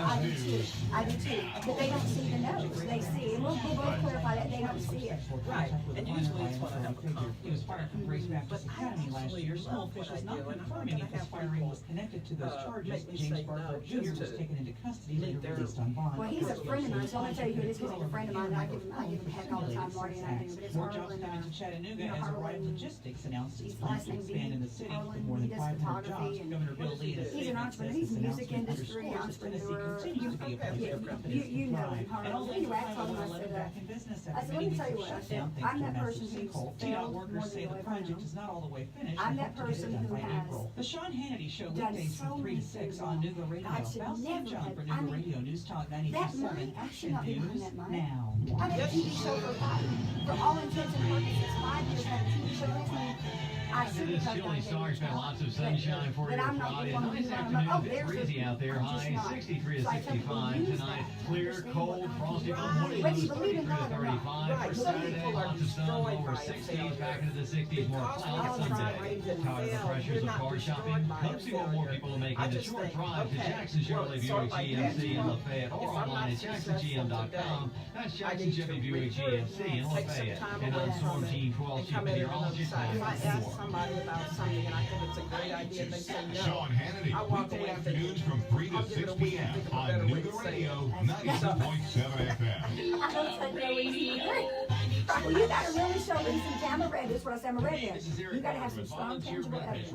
Speaker 1: I do too. I do too. But they don't see the notes. They see. And we'll both clarify that they don't see it.
Speaker 4: Right. And usually it's when I have a conflict.
Speaker 5: He was fired from Grace Baptist Academy last year. School officials not confirming if his firing was connected to those charges.
Speaker 4: make me
Speaker 5: James
Speaker 4: say
Speaker 5: Barker
Speaker 4: no,
Speaker 5: Jr.
Speaker 4: just
Speaker 5: was
Speaker 4: to
Speaker 5: taken into custody and
Speaker 4: meet their
Speaker 5: released on bond.
Speaker 1: Well, he's a friend of mine, so I'll tell you who it is. He's a friend of mine. I give him heck all the time, Marty and I do. But it's
Speaker 5: More jobs
Speaker 1: Harlan.
Speaker 5: coming to Chattanooga
Speaker 1: you know,
Speaker 5: as
Speaker 1: Harlan-
Speaker 5: Arrive Logistics announced its
Speaker 1: His
Speaker 5: plans
Speaker 1: last
Speaker 5: to
Speaker 1: name
Speaker 5: expand in the
Speaker 1: being
Speaker 5: city
Speaker 1: Harlan.
Speaker 5: with more
Speaker 1: He
Speaker 5: than
Speaker 1: does
Speaker 5: 500 jobs.
Speaker 1: photography and
Speaker 5: Governor Bill Lee
Speaker 1: he's an entrepreneur. He's a music industry entrepreneur.
Speaker 5: continues to be a place
Speaker 1: You,
Speaker 5: where companies
Speaker 1: you
Speaker 5: can
Speaker 1: know
Speaker 5: thrive.
Speaker 1: him,
Speaker 5: And
Speaker 1: Harlan.
Speaker 5: although
Speaker 1: Anyway, I
Speaker 5: the
Speaker 1: told him, I
Speaker 5: 511
Speaker 1: said,
Speaker 5: back in business
Speaker 1: I
Speaker 5: after
Speaker 1: said, let
Speaker 5: many
Speaker 1: me tell you
Speaker 5: weeks
Speaker 1: what,
Speaker 5: of
Speaker 1: I said,
Speaker 5: shutdown thanks
Speaker 1: I'm
Speaker 5: to a
Speaker 1: that person
Speaker 5: massive
Speaker 1: who's
Speaker 5: sinkhole.
Speaker 1: failed
Speaker 5: TDOT
Speaker 1: more
Speaker 5: workers
Speaker 1: than
Speaker 5: say
Speaker 1: you'll
Speaker 5: the
Speaker 1: ever
Speaker 5: project
Speaker 1: know.
Speaker 5: is not all the way finished
Speaker 1: I'm
Speaker 5: and
Speaker 1: that
Speaker 5: hope to get
Speaker 1: person
Speaker 5: it done
Speaker 1: who
Speaker 5: by
Speaker 1: has
Speaker 5: April. The Sean Hannity Show
Speaker 1: done
Speaker 5: weekdays
Speaker 1: so
Speaker 5: from 3
Speaker 1: many
Speaker 5: to 6
Speaker 1: things
Speaker 5: on
Speaker 1: wrong.
Speaker 5: Nougat Radio.
Speaker 1: God should
Speaker 5: Val St.
Speaker 1: never
Speaker 5: John
Speaker 1: have-
Speaker 5: for
Speaker 1: I
Speaker 5: Nougat
Speaker 1: mean,
Speaker 5: Radio News Talk
Speaker 1: that
Speaker 5: 92.7
Speaker 1: mic, I should
Speaker 5: Action
Speaker 1: not be behind
Speaker 5: News
Speaker 1: that mic.
Speaker 5: now.
Speaker 1: I had a TV show for all intents and purposes. 5 years I had a TV show. That's when I should have
Speaker 6: Chilly
Speaker 1: done
Speaker 6: stars,
Speaker 1: things.
Speaker 6: got lots of sunshine for you
Speaker 1: But I'm not
Speaker 6: Friday.
Speaker 1: the one
Speaker 6: Nice
Speaker 1: who's running
Speaker 6: afternoon,
Speaker 1: up. Oh,
Speaker 6: it's
Speaker 1: there's
Speaker 6: breezy
Speaker 1: the-
Speaker 6: out there.
Speaker 1: I'm just
Speaker 6: High
Speaker 1: not.
Speaker 6: 63 to
Speaker 1: So I tell people,
Speaker 6: 65
Speaker 1: use
Speaker 6: tonight.
Speaker 1: that.
Speaker 6: Clear,
Speaker 1: Understand
Speaker 6: cold,
Speaker 1: what
Speaker 6: frosty,
Speaker 1: I'm
Speaker 6: but
Speaker 1: doing.
Speaker 6: morning
Speaker 1: Whether you
Speaker 6: lows
Speaker 1: believe it
Speaker 6: 33
Speaker 1: or
Speaker 6: to
Speaker 1: not.
Speaker 6: 35
Speaker 4: Right.
Speaker 6: for
Speaker 4: Some
Speaker 6: Saturday.
Speaker 4: people are
Speaker 6: Lots of sun,
Speaker 4: destroyed
Speaker 6: lower
Speaker 4: by it,
Speaker 6: 60s,
Speaker 4: failure.
Speaker 6: back into the 60s, more
Speaker 4: Because
Speaker 6: cloudy
Speaker 1: we're
Speaker 6: Sunday.
Speaker 1: trying
Speaker 4: to
Speaker 6: Tired of the
Speaker 4: fail,
Speaker 6: pressures
Speaker 4: you're
Speaker 6: of
Speaker 4: not
Speaker 6: car shopping?
Speaker 4: destroyed by
Speaker 6: Come
Speaker 4: a
Speaker 6: see what more
Speaker 4: failure.
Speaker 6: people are
Speaker 4: I
Speaker 6: making the
Speaker 4: just
Speaker 6: short
Speaker 4: think,
Speaker 6: drive to
Speaker 4: okay,
Speaker 6: Jackson Chevrolet
Speaker 4: well, sort
Speaker 6: Buick
Speaker 4: of like
Speaker 6: GMC in
Speaker 4: that.
Speaker 6: Lafayette or
Speaker 4: If I'm
Speaker 6: online
Speaker 4: not
Speaker 6: at
Speaker 4: successful
Speaker 6: jacksongm.com.
Speaker 4: today,
Speaker 6: That's
Speaker 4: I
Speaker 6: Jackson
Speaker 4: need to
Speaker 6: Chevy Buick
Speaker 4: regroup,
Speaker 6: GMC in
Speaker 4: take some
Speaker 6: Lafayette.
Speaker 4: time
Speaker 6: And
Speaker 4: away
Speaker 6: on
Speaker 4: from
Speaker 6: Storm
Speaker 4: it,
Speaker 6: Team 12
Speaker 4: and
Speaker 6: Chief
Speaker 4: come in another
Speaker 6: Meteorologist
Speaker 4: side. If I
Speaker 6: Matt
Speaker 4: ask
Speaker 6: Moore.
Speaker 4: somebody about something and I think it's a great idea and they say no,
Speaker 7: Sean Hannity,
Speaker 4: I walk
Speaker 7: weekday
Speaker 4: away
Speaker 7: afternoons
Speaker 4: thinking,
Speaker 7: from 3
Speaker 4: I'll
Speaker 7: to
Speaker 4: give it
Speaker 7: 6
Speaker 4: a week and
Speaker 7: p.m.
Speaker 4: think of a
Speaker 7: on
Speaker 4: better way to
Speaker 7: Nougat
Speaker 4: say
Speaker 7: Radio
Speaker 4: it.
Speaker 7: 92.7 FM.
Speaker 1: I don't say no easy. Well, you gotta really show me some time. I'm a redhead. That's what I say. I'm a redhead. You gotta have some strong, tangible evidence.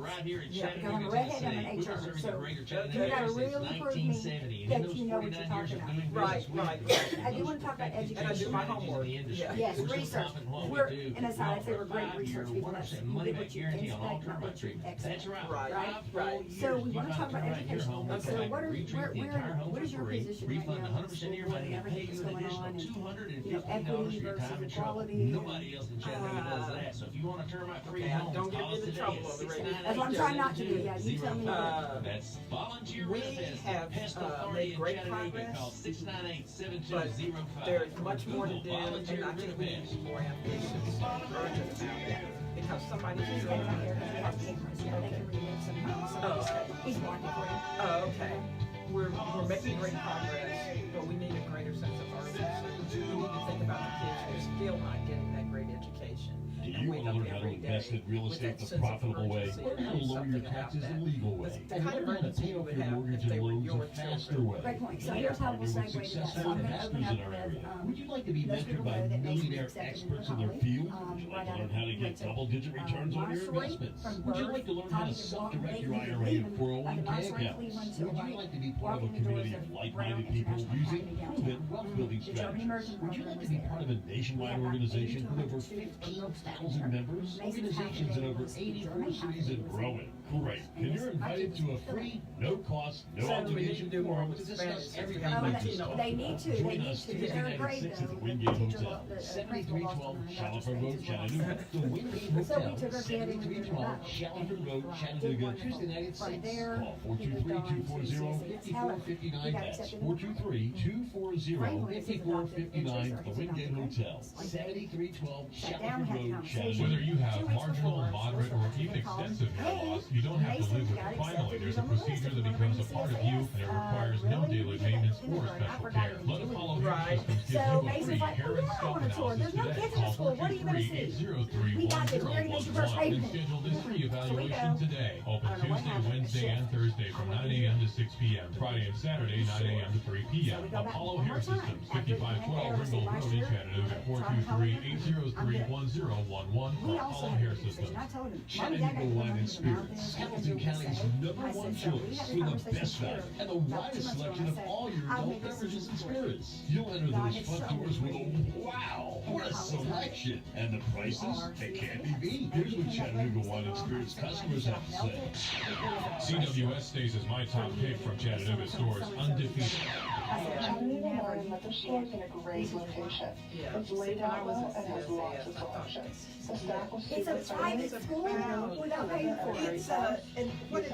Speaker 1: Yeah, because I'm a redhead. I'm an HR. So you gotta really prove me that you know what you're talking about.
Speaker 4: Right, right.
Speaker 1: I do want to talk about education.
Speaker 4: And I do my homework. Yeah.
Speaker 1: Yes, research. We're, and aside, I'd say we're great research people. That's you get what you inspect, not what you expect.
Speaker 4: Right, right.
Speaker 1: So we want to talk about education. So what is your position right now in the school board and everything that's going on, and equity versus equality?
Speaker 6: Nobody else in Chattanooga does that. So if you want to turn my free
Speaker 4: Yeah,
Speaker 6: homes,
Speaker 4: don't get
Speaker 6: call
Speaker 4: me
Speaker 6: us
Speaker 4: into
Speaker 6: today
Speaker 4: trouble
Speaker 6: at
Speaker 4: on the radio.
Speaker 1: That's what I'm trying not to do. Yeah, you tell me.
Speaker 6: That's volunteer
Speaker 4: We
Speaker 6: benefits.
Speaker 4: have,
Speaker 6: Pest
Speaker 4: made
Speaker 6: Authority in
Speaker 4: great
Speaker 6: Chattanooga.
Speaker 4: progress,
Speaker 6: Call
Speaker 4: but
Speaker 6: 698-7205.
Speaker 4: there's much more to do,
Speaker 6: Volunteer
Speaker 4: and I think we need
Speaker 6: benefits.
Speaker 4: to be more ambitious and urgent about that. Because somebody's
Speaker 1: He's standing right here because we have cameras. You know, they can read it sometimes. He's blocking for you.
Speaker 4: Oh, okay. We're making great progress, but we need a greater sense of urgency. We need to think about the kids who are still not getting that great education.
Speaker 8: Do
Speaker 4: and
Speaker 8: you
Speaker 4: wake
Speaker 8: want to
Speaker 4: up
Speaker 8: learn how to
Speaker 4: every day
Speaker 8: invest in real
Speaker 4: with
Speaker 8: estate
Speaker 4: that
Speaker 8: the
Speaker 4: sense of
Speaker 8: profitable way?
Speaker 4: urgency
Speaker 8: Learn
Speaker 4: and
Speaker 8: how
Speaker 4: do
Speaker 8: to lower your
Speaker 4: something about
Speaker 8: taxes
Speaker 4: that.
Speaker 8: the legal way.
Speaker 4: The
Speaker 8: And
Speaker 4: kind of
Speaker 8: learn how to
Speaker 4: urgency
Speaker 8: pay
Speaker 4: you
Speaker 8: off
Speaker 4: would
Speaker 8: your
Speaker 4: have
Speaker 8: mortgage
Speaker 4: if they
Speaker 8: and
Speaker 4: were
Speaker 8: loans
Speaker 4: your
Speaker 8: a faster
Speaker 4: children.
Speaker 8: way.
Speaker 1: Great point. So
Speaker 8: Partner
Speaker 1: here's how we'll
Speaker 8: with
Speaker 1: segue to that. So
Speaker 8: successful
Speaker 1: I'm going to
Speaker 8: investors
Speaker 1: open
Speaker 8: in
Speaker 1: up
Speaker 8: our
Speaker 1: with,
Speaker 8: area. Would you like to be
Speaker 1: those
Speaker 8: mentored
Speaker 1: people
Speaker 8: by
Speaker 1: that makes me
Speaker 8: millionaire
Speaker 1: accepted
Speaker 8: experts
Speaker 1: in
Speaker 8: in their
Speaker 1: Holly,
Speaker 8: field? Would you like to
Speaker 1: right
Speaker 8: learn how to get double-digit returns on your investments? Would you like to learn how to self-direct your IRA and 401k accounts? Would you like to be part of a community of like-minded people using proven wealth-building strategies? Would you like to be part of a nationwide organization with over 15,000 members? Organizations in over 80 cities and growing. Great. And you're invited to a free, no-cost, no obligation
Speaker 4: do more
Speaker 8: forum
Speaker 4: with
Speaker 8: to
Speaker 4: the
Speaker 8: discuss
Speaker 4: Spanish.
Speaker 8: everything
Speaker 1: Oh,
Speaker 8: we've
Speaker 1: they
Speaker 8: discussed.
Speaker 1: need to.
Speaker 8: Join
Speaker 1: They need
Speaker 8: us
Speaker 1: to.
Speaker 8: Tuesday
Speaker 1: They're
Speaker 8: night at
Speaker 1: great
Speaker 8: 6 at the
Speaker 1: though.
Speaker 8: Wingate
Speaker 1: The teacher
Speaker 8: Hotel,
Speaker 1: the
Speaker 8: 7312
Speaker 1: principal
Speaker 8: Shalford Road,
Speaker 1: lost
Speaker 8: Chattanooga. The Wingate
Speaker 1: So we
Speaker 8: Hotel,
Speaker 1: took our kid and we went
Speaker 8: 7312
Speaker 1: back.
Speaker 8: Shalford Road, Chattanooga, Tuesday night at 6.
Speaker 1: From there,
Speaker 8: Call
Speaker 1: he moved on to
Speaker 8: 423-240-5459.
Speaker 1: got
Speaker 8: That's
Speaker 1: accepted in
Speaker 8: 423-240-5459. The Wingate Hotel, 7312 Shalford Road, Chattanooga.
Speaker 7: Whether you have marginal, moderate, or even extensive hair loss, you don't have to live with it. Finally, there's a procedure that becomes a part of you, and it requires no daily maintenance or special care. Let Apollo Hair Systems give
Speaker 1: So
Speaker 7: you a
Speaker 1: Mason's
Speaker 7: free
Speaker 1: like,
Speaker 7: hair
Speaker 1: well,
Speaker 7: and
Speaker 1: yeah, I
Speaker 7: scalp
Speaker 1: want a tour.
Speaker 7: analysis
Speaker 1: There's no
Speaker 7: today.
Speaker 1: kids in the
Speaker 7: Call
Speaker 1: school. What are you gonna see?
Speaker 7: 423-803-1011
Speaker 1: We got this. We're gonna get your first
Speaker 7: and
Speaker 1: payment.
Speaker 7: schedule this free
Speaker 1: So we
Speaker 7: evaluation
Speaker 1: go.
Speaker 7: today. Open
Speaker 1: I don't know what
Speaker 7: Tuesday,
Speaker 1: happened.
Speaker 7: Wednesday, and Thursday from 9 a.m. to 6 p.m. Friday and Saturday, 9 a.m. to 3 p.m.
Speaker 1: So we go back
Speaker 7: Apollo
Speaker 1: one
Speaker 7: Hair
Speaker 1: more time.
Speaker 7: Systems,
Speaker 1: After the
Speaker 7: 5512
Speaker 1: hair
Speaker 7: Ringgold
Speaker 1: last
Speaker 7: Road in
Speaker 1: year,
Speaker 7: Chattanooga,
Speaker 1: I'm
Speaker 7: 423-803-1011.
Speaker 1: We
Speaker 7: For
Speaker 1: also
Speaker 7: Apollo
Speaker 1: had
Speaker 7: Hair
Speaker 1: a conversation.
Speaker 7: Systems.
Speaker 1: I told him, Mom, Dad,
Speaker 8: Chattanooga
Speaker 1: got
Speaker 8: Wine and
Speaker 1: to
Speaker 8: Spirits, Hamilton County's #1 choice with the best value and the widest selection of all your adult beverages and spirits. You'll enter those front doors with a wow, what a selection! And the prices, they can't be beat. Here's what Chattanooga Wine and Spirits customers have to say.
Speaker 7: CWS stays as my top pick from Chattanooga stores, undefeated.
Speaker 9: Chattanooga Wine at the store's in a great location. It's laid out well and has lots of selections. The staff will
Speaker 1: It's a private school without paying for it.
Speaker 4: And what it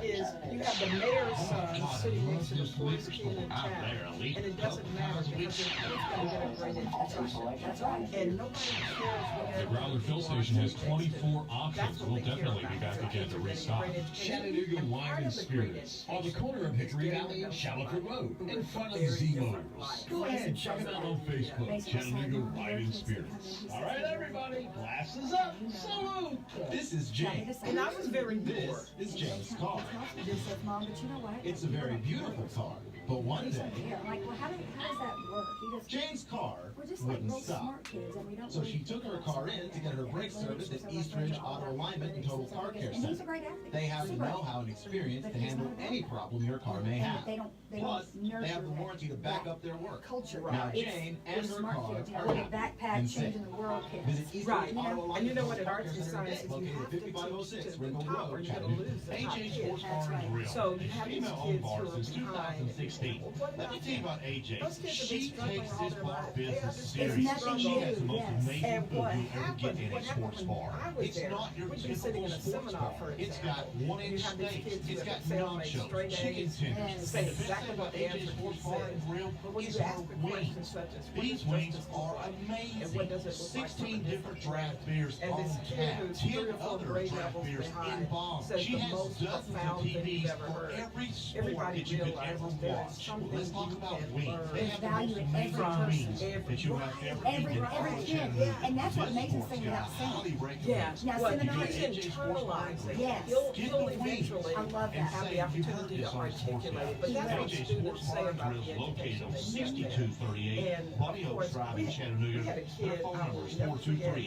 Speaker 4: is you have the mayor's son sitting next to the poorest kid in town, and it doesn't matter because they're both going to get a great education.
Speaker 1: That's right.
Speaker 4: And nobody cares
Speaker 7: The
Speaker 4: where
Speaker 7: Growler Fill Station has 24 options. We'll definitely be back again to restock.
Speaker 8: Chattanooga Wine and Spirits on the corner of Hickory Alley and Shalford Road in front of Z Motors. Go ahead, check them out on Facebook, Chattanooga Wine and Spirits. All right, everybody, glasses up, salute!
Speaker 10: This is James.
Speaker 4: And I was very poor.
Speaker 10: This is James' car.
Speaker 1: Just said, Mom, but you know what?
Speaker 10: It's a very beautiful car, but one day,
Speaker 1: Yeah, I'm like, well, how does that work? He just,
Speaker 10: James' car
Speaker 1: we're just like
Speaker 10: wouldn't
Speaker 1: real
Speaker 10: stop.
Speaker 1: smart kids, and we don't.
Speaker 10: So she took her car in to get her brake serviced at Eastridge Auto Alignment and Total Car Care
Speaker 1: And he's a
Speaker 10: Center.
Speaker 1: great athlete.
Speaker 10: They have the
Speaker 1: Super.
Speaker 10: know-how and experience to handle any problem your car may have.
Speaker 1: They don't
Speaker 10: Plus,
Speaker 1: nurture
Speaker 10: they have the
Speaker 1: that-
Speaker 10: warranty to back
Speaker 1: that
Speaker 10: up their work.
Speaker 1: culture.
Speaker 10: Now,
Speaker 1: It's-
Speaker 10: Jane
Speaker 1: we're
Speaker 10: and her
Speaker 1: smart
Speaker 10: car
Speaker 1: kids, you
Speaker 10: are
Speaker 1: know,
Speaker 10: happy
Speaker 1: backpack
Speaker 10: and safe.
Speaker 1: changing the world kids.
Speaker 10: Visit Eastridge
Speaker 4: Right.
Speaker 10: Auto Alignment
Speaker 4: And you know what it
Speaker 10: Total Car
Speaker 4: arts
Speaker 10: Care
Speaker 4: and
Speaker 10: Center
Speaker 4: science
Speaker 10: today,
Speaker 4: is you
Speaker 10: located
Speaker 4: have
Speaker 10: at
Speaker 4: to teach
Speaker 10: 5506
Speaker 4: to the
Speaker 10: Ringgold
Speaker 4: top or
Speaker 10: Road,
Speaker 4: you're gonna
Speaker 10: Chattanooga.
Speaker 4: lose the top
Speaker 8: AJ's
Speaker 4: kid.
Speaker 8: Horse Bar and Grill.
Speaker 4: So you have these
Speaker 8: Female owned
Speaker 4: kids
Speaker 8: bar
Speaker 4: who are
Speaker 8: since
Speaker 4: behind.
Speaker 8: 2016.
Speaker 4: What
Speaker 8: Let me
Speaker 4: about
Speaker 8: tell you
Speaker 4: that?
Speaker 8: about AJ.
Speaker 4: Those kids have
Speaker 8: She
Speaker 4: been struggling
Speaker 8: takes
Speaker 4: all
Speaker 8: this
Speaker 4: their
Speaker 8: bar
Speaker 4: life.
Speaker 8: business
Speaker 1: It's
Speaker 8: serious.
Speaker 1: nothing
Speaker 8: She has the
Speaker 1: new,
Speaker 8: most
Speaker 1: yes.
Speaker 8: amazing
Speaker 4: And
Speaker 8: food
Speaker 4: what
Speaker 8: you'll ever get
Speaker 4: happened,
Speaker 8: in a
Speaker 4: what happened
Speaker 8: sports
Speaker 4: when
Speaker 8: bar.
Speaker 4: I was
Speaker 8: It's
Speaker 4: there,
Speaker 8: not your
Speaker 4: we'd be sitting
Speaker 8: typical
Speaker 4: in a
Speaker 8: sports
Speaker 4: seminar,
Speaker 8: bar.
Speaker 4: for
Speaker 8: It's
Speaker 4: example,
Speaker 8: got
Speaker 4: and
Speaker 8: 1-inch
Speaker 4: you have these
Speaker 8: steaks.
Speaker 4: kids who
Speaker 8: It's
Speaker 4: have
Speaker 8: got
Speaker 4: sailed like
Speaker 8: nachos,
Speaker 4: straight
Speaker 8: chicken
Speaker 4: A's,
Speaker 8: tenders.
Speaker 4: say
Speaker 8: The best
Speaker 4: exactly
Speaker 8: thing
Speaker 4: what
Speaker 8: about
Speaker 4: the answer
Speaker 8: AJ's
Speaker 4: he
Speaker 8: Horse Bar
Speaker 4: said.
Speaker 8: and Grill
Speaker 4: But when
Speaker 8: is
Speaker 4: you
Speaker 8: her
Speaker 4: ask a question
Speaker 8: wings.
Speaker 4: such as, what
Speaker 8: These
Speaker 4: does
Speaker 8: wings
Speaker 4: justice
Speaker 8: are
Speaker 4: look like?
Speaker 8: amazing.
Speaker 4: And what does it look like
Speaker 8: 16
Speaker 4: from a
Speaker 8: different
Speaker 4: distance?
Speaker 8: draft beers
Speaker 4: And
Speaker 8: on
Speaker 4: this kid
Speaker 8: tap.
Speaker 4: who's
Speaker 8: 10
Speaker 4: 3 or 4
Speaker 8: other
Speaker 4: grade
Speaker 8: draft
Speaker 4: levels
Speaker 8: beers in
Speaker 4: behind
Speaker 8: bombs.
Speaker 4: says
Speaker 8: She
Speaker 4: the
Speaker 8: has
Speaker 4: most
Speaker 8: dozens of
Speaker 4: profound thing
Speaker 8: TVs
Speaker 4: you've ever
Speaker 8: for
Speaker 4: heard.
Speaker 8: every sport
Speaker 4: Everybody
Speaker 8: that you could ever
Speaker 4: realizes there is
Speaker 8: watch.
Speaker 4: something
Speaker 8: Let's talk
Speaker 4: you
Speaker 8: about
Speaker 4: can
Speaker 8: wings.
Speaker 4: learn.
Speaker 8: They have the most
Speaker 1: Value in every
Speaker 8: amazing
Speaker 1: person.
Speaker 8: wings that you have ever
Speaker 1: Every
Speaker 8: eaten.
Speaker 1: kid, and that's what makes us think about saying.
Speaker 4: Yeah,
Speaker 1: Now,
Speaker 4: well,
Speaker 1: seminars-
Speaker 4: you can internalize it.
Speaker 1: Yes.
Speaker 4: You'll eventually
Speaker 1: I love that.
Speaker 4: have the opportunity to articulate it. But that's what
Speaker 8: AJ's
Speaker 4: students
Speaker 8: Sports
Speaker 4: say
Speaker 8: Bar and
Speaker 4: about
Speaker 8: Grill
Speaker 4: the
Speaker 8: is located
Speaker 4: education
Speaker 8: on
Speaker 4: they get
Speaker 8: 6238
Speaker 4: there. And
Speaker 8: Buddy
Speaker 4: of
Speaker 8: Oaks
Speaker 4: course,
Speaker 8: Drive
Speaker 4: we
Speaker 8: in
Speaker 4: had
Speaker 8: Chattanooga.
Speaker 4: a
Speaker 8: Their
Speaker 4: kid,
Speaker 8: phone
Speaker 4: I
Speaker 8: number
Speaker 4: will
Speaker 8: is
Speaker 4: never forget him. His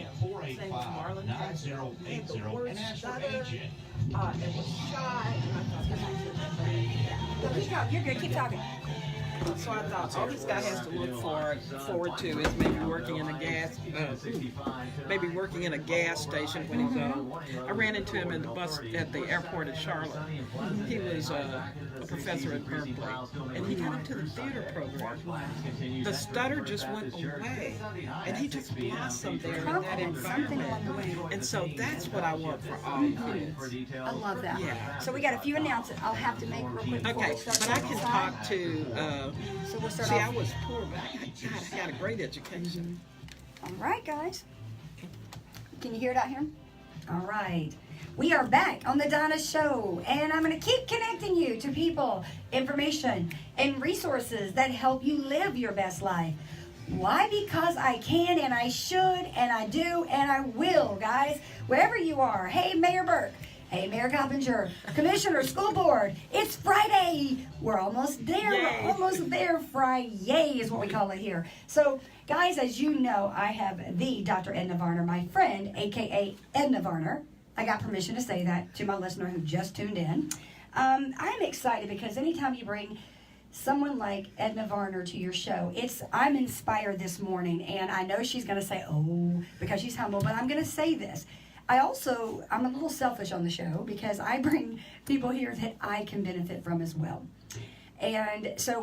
Speaker 4: name was Marlon Kaiser. He had the
Speaker 8: 485-9080
Speaker 4: worst
Speaker 8: and ask for
Speaker 4: stutter,
Speaker 8: AJ.
Speaker 4: and was shy. And I thought,
Speaker 1: No, keep talking. You're good. Keep talking.
Speaker 4: so I thought all this guy has to look forward to is maybe working in a gas station when he's I ran into him in the bus at the airport at Charlotte. He was a professor at Berkeley, and he got into the theater program. The stutter just went away, and he just blossomed there in that
Speaker 1: Confidence, something along the
Speaker 4: environment.
Speaker 1: way.
Speaker 4: And so that's what I want for all kids.
Speaker 1: I love that.
Speaker 4: Yeah.
Speaker 1: So we got a few announcements I'll have to make real quick before
Speaker 4: Okay,
Speaker 1: we start.
Speaker 4: but I can talk to.
Speaker 1: So we'll start
Speaker 4: See, I
Speaker 1: off.
Speaker 4: was poor, but I got a great education.
Speaker 1: All right, guys. Can you hear it out here? All right. We are back on the Donna Show, and I'm going to keep connecting you to people, information, and resources that help you live your best life. Why? Because I can, and I should, and I do, and I will, guys. Wherever you are. Hey, Mayor Burke. Hey, Mayor Coppinger, Commissioner, School Board, it's Friday. We're almost there.
Speaker 4: Yay.
Speaker 1: We're almost there. Friday is what we call it here. So, guys, as you know, I have the Dr. Edna Varner, my friend, a.k.a. Edna Varner. I got permission to say that to my listener who just tuned in. I'm excited because anytime you bring someone like Edna Varner to your show, I'm inspired this morning, and I know she's going to say, oh, because she's humble, but I'm going to say this. I'm a little selfish on the show because I bring people here that I can benefit from as well. And so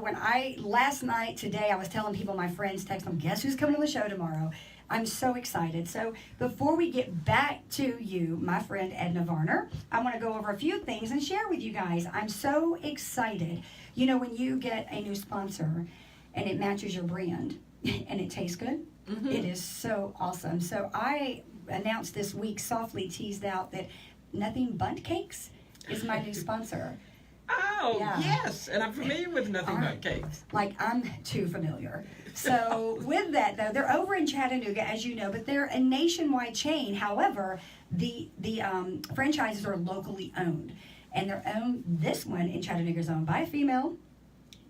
Speaker 1: last night, today, I was telling people, my friends, text them, guess who's coming on the show tomorrow? I'm so excited. So before we get back to you, my friend Edna Varner, I want to go over a few things and share with you guys. I'm so excited. You know, when you get a new sponsor and it matches your brand and it tastes good, it is so awesome. So I announced this week, softly teased out, that Nothing Bundt Cakes is my new sponsor.
Speaker 4: Oh,
Speaker 1: Yeah.
Speaker 4: yes. And I'm familiar with Nothing
Speaker 1: All
Speaker 4: But
Speaker 1: right.
Speaker 4: Cakes.
Speaker 1: Like, I'm too familiar. So with that, though, they're over in Chattanooga, as you know, but they're a nationwide chain. However, the franchises are locally owned. And they're owned, this one in Chattanooga is owned by a female.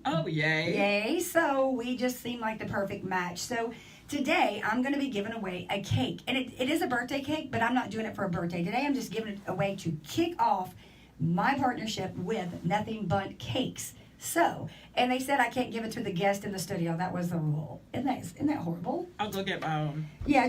Speaker 4: Oh, yay.
Speaker 1: Yay. So we just seem like the perfect match. So today, I'm going to be giving away a cake. And it is a birthday cake, but I'm not doing it for a birthday. Today, I'm just giving it away to kick off my partnership with Nothing Bundt Cakes. So, and they said I can't give it to the guest in the studio. That was the rule. Isn't that horrible?
Speaker 4: I'll go get my own.
Speaker 1: Yeah,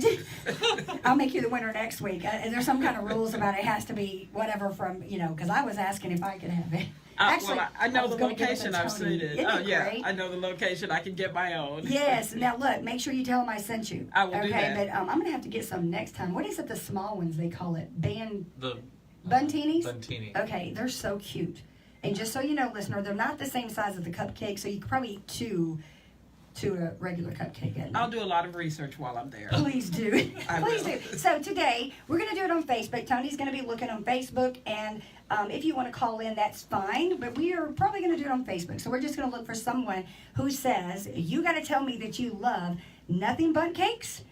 Speaker 1: I'll make you the winner next week. There's some kind of rules about it has to be whatever from, because I was asking if I could have it. Actually,
Speaker 4: well, I know
Speaker 1: was
Speaker 4: the
Speaker 1: gonna give it to
Speaker 4: location. I've
Speaker 1: Tony.
Speaker 4: seen it.
Speaker 1: Isn't
Speaker 4: Oh,
Speaker 1: it
Speaker 4: yeah.
Speaker 1: great?
Speaker 4: I know the location. I can get my own.
Speaker 1: Yes. Now, look, make sure you tell them I sent you.
Speaker 4: I will do
Speaker 1: Okay,
Speaker 4: that.
Speaker 1: but I'm going to have to get some next time. What is it, the small ones they call it?
Speaker 3: The
Speaker 1: Buntinis?
Speaker 3: Buntini.
Speaker 1: Okay, they're so cute. And just so you know, listener, they're not the same size as the cupcake, so you could probably eat two a regular cupcake. In.
Speaker 4: I'll do a lot of research while I'm there.
Speaker 1: Please do.
Speaker 4: I
Speaker 1: Please
Speaker 4: will.
Speaker 1: do. So today, we're going to do it on Facebook. Tony's going to be looking on Facebook, and if you want to call in, that's fine. But we are probably going to do it on Facebook. So we're just going to look for someone who says, you got to tell me that you love Nothing Bundt Cakes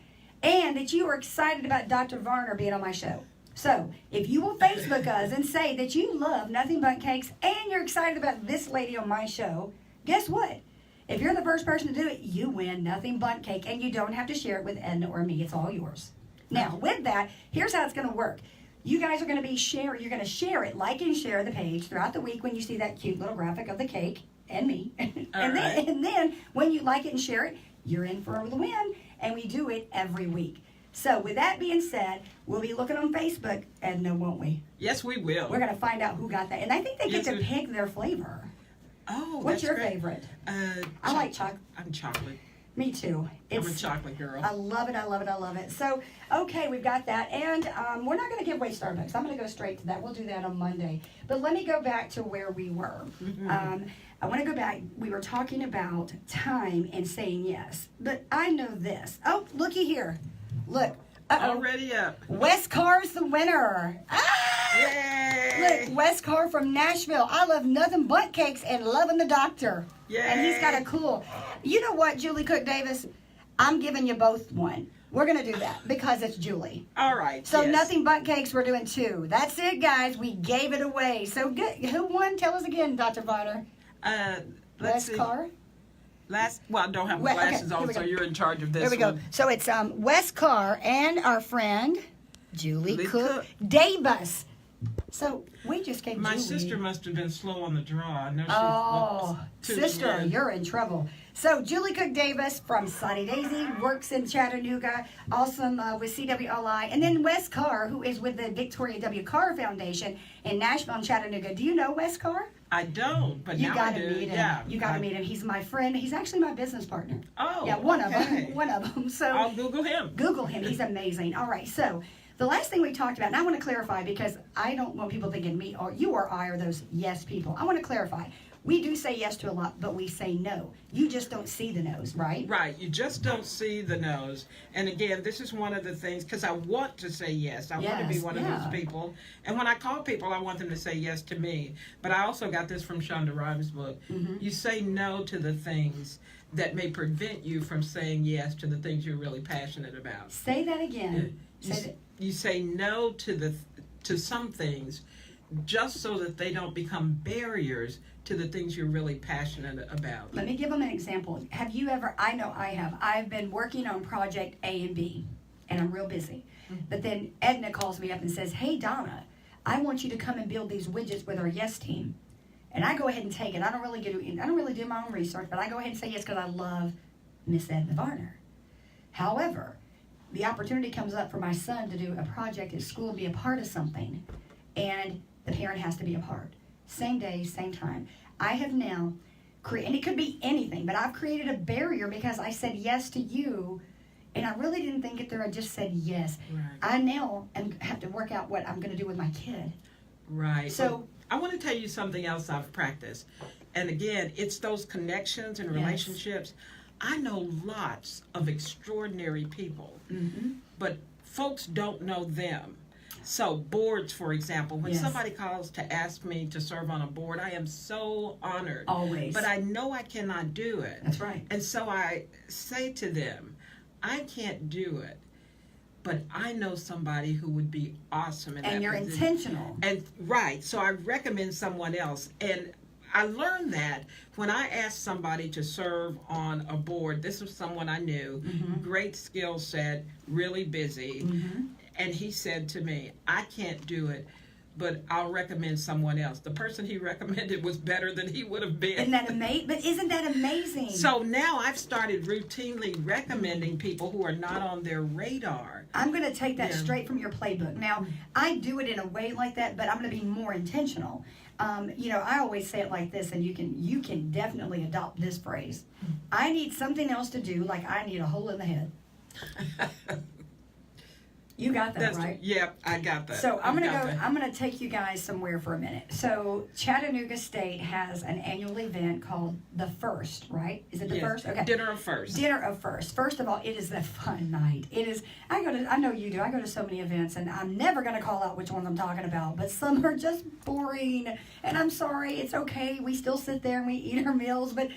Speaker 1: and that you are excited about Dr. Varner being on my show. So, if you will Facebook us and say that you love Nothing Bundt Cakes and you're excited about this lady on my show, guess what? If you're the first person to do it, you win Nothing Bundt Cake, and you don't have to share it with Edna or me. It's all yours. Now, with that, here's how it's going to work. You guys are going to you're going to share it, like and share the page throughout the week when you see that cute little graphic of the cake and me. And then when you like it and share it, you're in for the win, and we do it every week. So, with that being said, we'll be looking on Facebook, Edna, won't we?
Speaker 4: Yes, we will.
Speaker 1: We're going to find out who got that. And I think they get to pick their flavor.
Speaker 4: Oh,
Speaker 1: What's
Speaker 4: that's
Speaker 1: your
Speaker 4: great.
Speaker 1: favorite?
Speaker 4: I
Speaker 1: like chocolate.
Speaker 4: I'm chocolate.
Speaker 1: Me too.
Speaker 4: I'm a chocolate girl.
Speaker 1: I love it, I love it, I love it. So, okay, we've got that. And we're not going to give away Starbucks. I'm going to go straight to that. We'll do that on Monday. But let me go back to where we were. I want to go back. We were talking about time and saying yes. But I know this. Oh, looky here. Look.
Speaker 4: Already up.
Speaker 1: Wes Carr's the winner. Ah!
Speaker 4: Yay!
Speaker 1: Look, Wes Carr from Nashville. I love Nothing Bundt Cakes and Loving the Doctor.
Speaker 4: Yay!
Speaker 1: And he's got a cool. You know what, Julie Cook Davis? I'm giving you both one. We're going to do that because it's Julie.
Speaker 4: All right.
Speaker 1: So
Speaker 4: yes.
Speaker 1: Nothing Bundt Cakes, we're doing 2. That's it, guys. We gave it away. So good. Who won? Tell us again, Dr. Varner.
Speaker 4: Let's
Speaker 1: Wes
Speaker 4: see.
Speaker 1: Carr?
Speaker 4: Well, I don't have
Speaker 1: Okay,
Speaker 4: glasses
Speaker 1: here
Speaker 4: on,
Speaker 1: we
Speaker 4: so
Speaker 1: go.
Speaker 4: you're in charge of this
Speaker 1: There we go.
Speaker 4: one.
Speaker 1: So it's Wes Carr and our friend Julie
Speaker 4: Julie
Speaker 1: Cook
Speaker 4: Cook.
Speaker 1: Davis. So we just gave
Speaker 4: My
Speaker 1: Julie.
Speaker 4: sister must have been slow on the draw. I know she
Speaker 1: Oh,
Speaker 4: was
Speaker 1: sister, you're in trouble. So Julie Cook Davis from Sunny Daisy works in Chattanooga, awesome with CWLI, and then Wes Carr, who is with the Victoria W. Carr Foundation in Nashville and Chattanooga. Do you know Wes Carr?
Speaker 4: I don't, but
Speaker 1: You
Speaker 4: now
Speaker 1: got
Speaker 4: I
Speaker 1: to
Speaker 4: do.
Speaker 1: meet him.
Speaker 4: Yeah.
Speaker 1: You got to meet him. He's my friend. He's actually my business partner.
Speaker 4: Oh,
Speaker 1: yeah, one of
Speaker 4: okay.
Speaker 1: them. One of them. So
Speaker 4: I'll Google him.
Speaker 1: Google him. He's amazing. All right. So the last thing we talked about, and I want to clarify because I don't want people thinking me or you or I are those yes people. I want to clarify. We do say yes to a lot, but we say no. You just don't see the no's, right?
Speaker 4: Right. You just don't see the no's. And again, this is one of the things, because I want to say yes. I want to be
Speaker 1: Yes,
Speaker 4: one
Speaker 1: yeah.
Speaker 4: of those people. And when I call people, I want them to say yes to me. But I also got this from Shonda Rhimes' book.
Speaker 1: Mm-hmm.
Speaker 4: You say no to the things that may prevent you from saying yes to the things you're really passionate about.
Speaker 1: Say that again.
Speaker 4: You say no to some things just so that they don't become barriers to the things you're really passionate about.
Speaker 1: Let me give them an example. Have you ever, I know I have, I've been working on project A and B, and I'm real busy. But then Edna calls me up and says, hey, Donna, I want you to come and build these widgets with our yes team. And I go ahead and take it. I don't really do my own research, but I go ahead and say yes because I love Miss Edna Varner. However, the opportunity comes up for my son to do a project at school, be a part of something, and the parent has to be a part. Same day, same time. I have now created, and it could be anything, but I've created a barrier because I said yes to you, and I really didn't think it through. I just said yes.
Speaker 4: Right.
Speaker 1: I now have to work out what I'm going to do with my kid.
Speaker 4: Right.
Speaker 1: So
Speaker 4: I want to tell you something else I've practiced. And again, it's those connections and relationships. I know lots of extraordinary people, but folks don't know them. So boards, for example, when somebody calls to ask me to serve on a board, I am so honored.
Speaker 1: Always.
Speaker 4: But I know I cannot do it.
Speaker 1: That's right.
Speaker 4: And so I say to them, I can't do it, but I know somebody who would be awesome in that
Speaker 1: And you're
Speaker 4: position.
Speaker 1: intentional.
Speaker 4: And right, so I recommend someone else. And I learned that when I asked somebody to serve on a board. This was someone I knew, great skill set, really busy. And he said to me, I can't do it, but I'll recommend someone else. The person he recommended was better than he would have been.
Speaker 1: Isn't that amazing? But isn't that amazing?
Speaker 4: So now I've started routinely recommending people who are not on their radar.
Speaker 1: I'm going to take that straight from your playbook. Now, I do it in a way like that, but I'm going to be more intentional. I always say it like this, and you can definitely adopt this phrase. I need something else to do, like I need a hole in the head. You got that, right?
Speaker 4: Yeah, I got that.
Speaker 1: So I'm gonna take you guys somewhere for a minute. So Chattanooga State has an annual event called The First, right? Is it the first? Okay.
Speaker 4: Dinner of First.
Speaker 1: Dinner of First. First of all, it is a fun night. It is. I know you do. I go to so many events, and I'm never gonna call out which ones I'm talking about, but some are just boring. And I'm sorry. It's okay. We still sit there and we eat our meals. But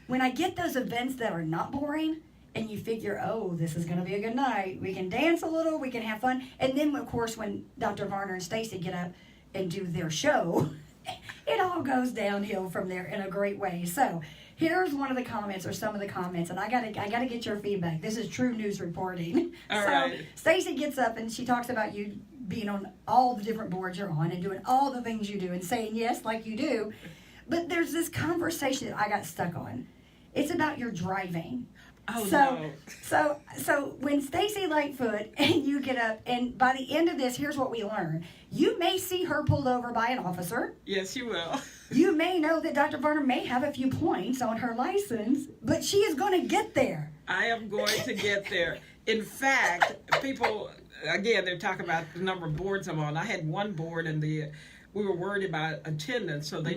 Speaker 1: when I get those events that are not boring, and you figure, oh, this is going to be a good night. We can dance a little. We can have fun. And then, of course, when Dr. Varner and Stacy get up and do their show, it all goes downhill from there in a great way. So here's one of the comments, or some of the comments, and I gotta get your feedback. This is true news reporting.
Speaker 4: All
Speaker 1: so
Speaker 4: right.
Speaker 1: Stacy gets up and she talks about you being on all the different boards you're on and doing all the things you do and saying yes like you do. But there's this conversation that I got stuck on. It's about your driving.
Speaker 4: Oh,
Speaker 1: So
Speaker 4: no.
Speaker 1: when Stacy Lightfoot and you get up, and by the end of this, here's what we learn. You may see her pulled over by an officer.
Speaker 4: Yes, you will.
Speaker 1: You may know that Dr. Varner may have a few points on her license, but she is going to get there.
Speaker 4: I am going to get there. In fact, people, again, they're talking about the number of boards I'm on. I had one board, and we were worried about attendance, so they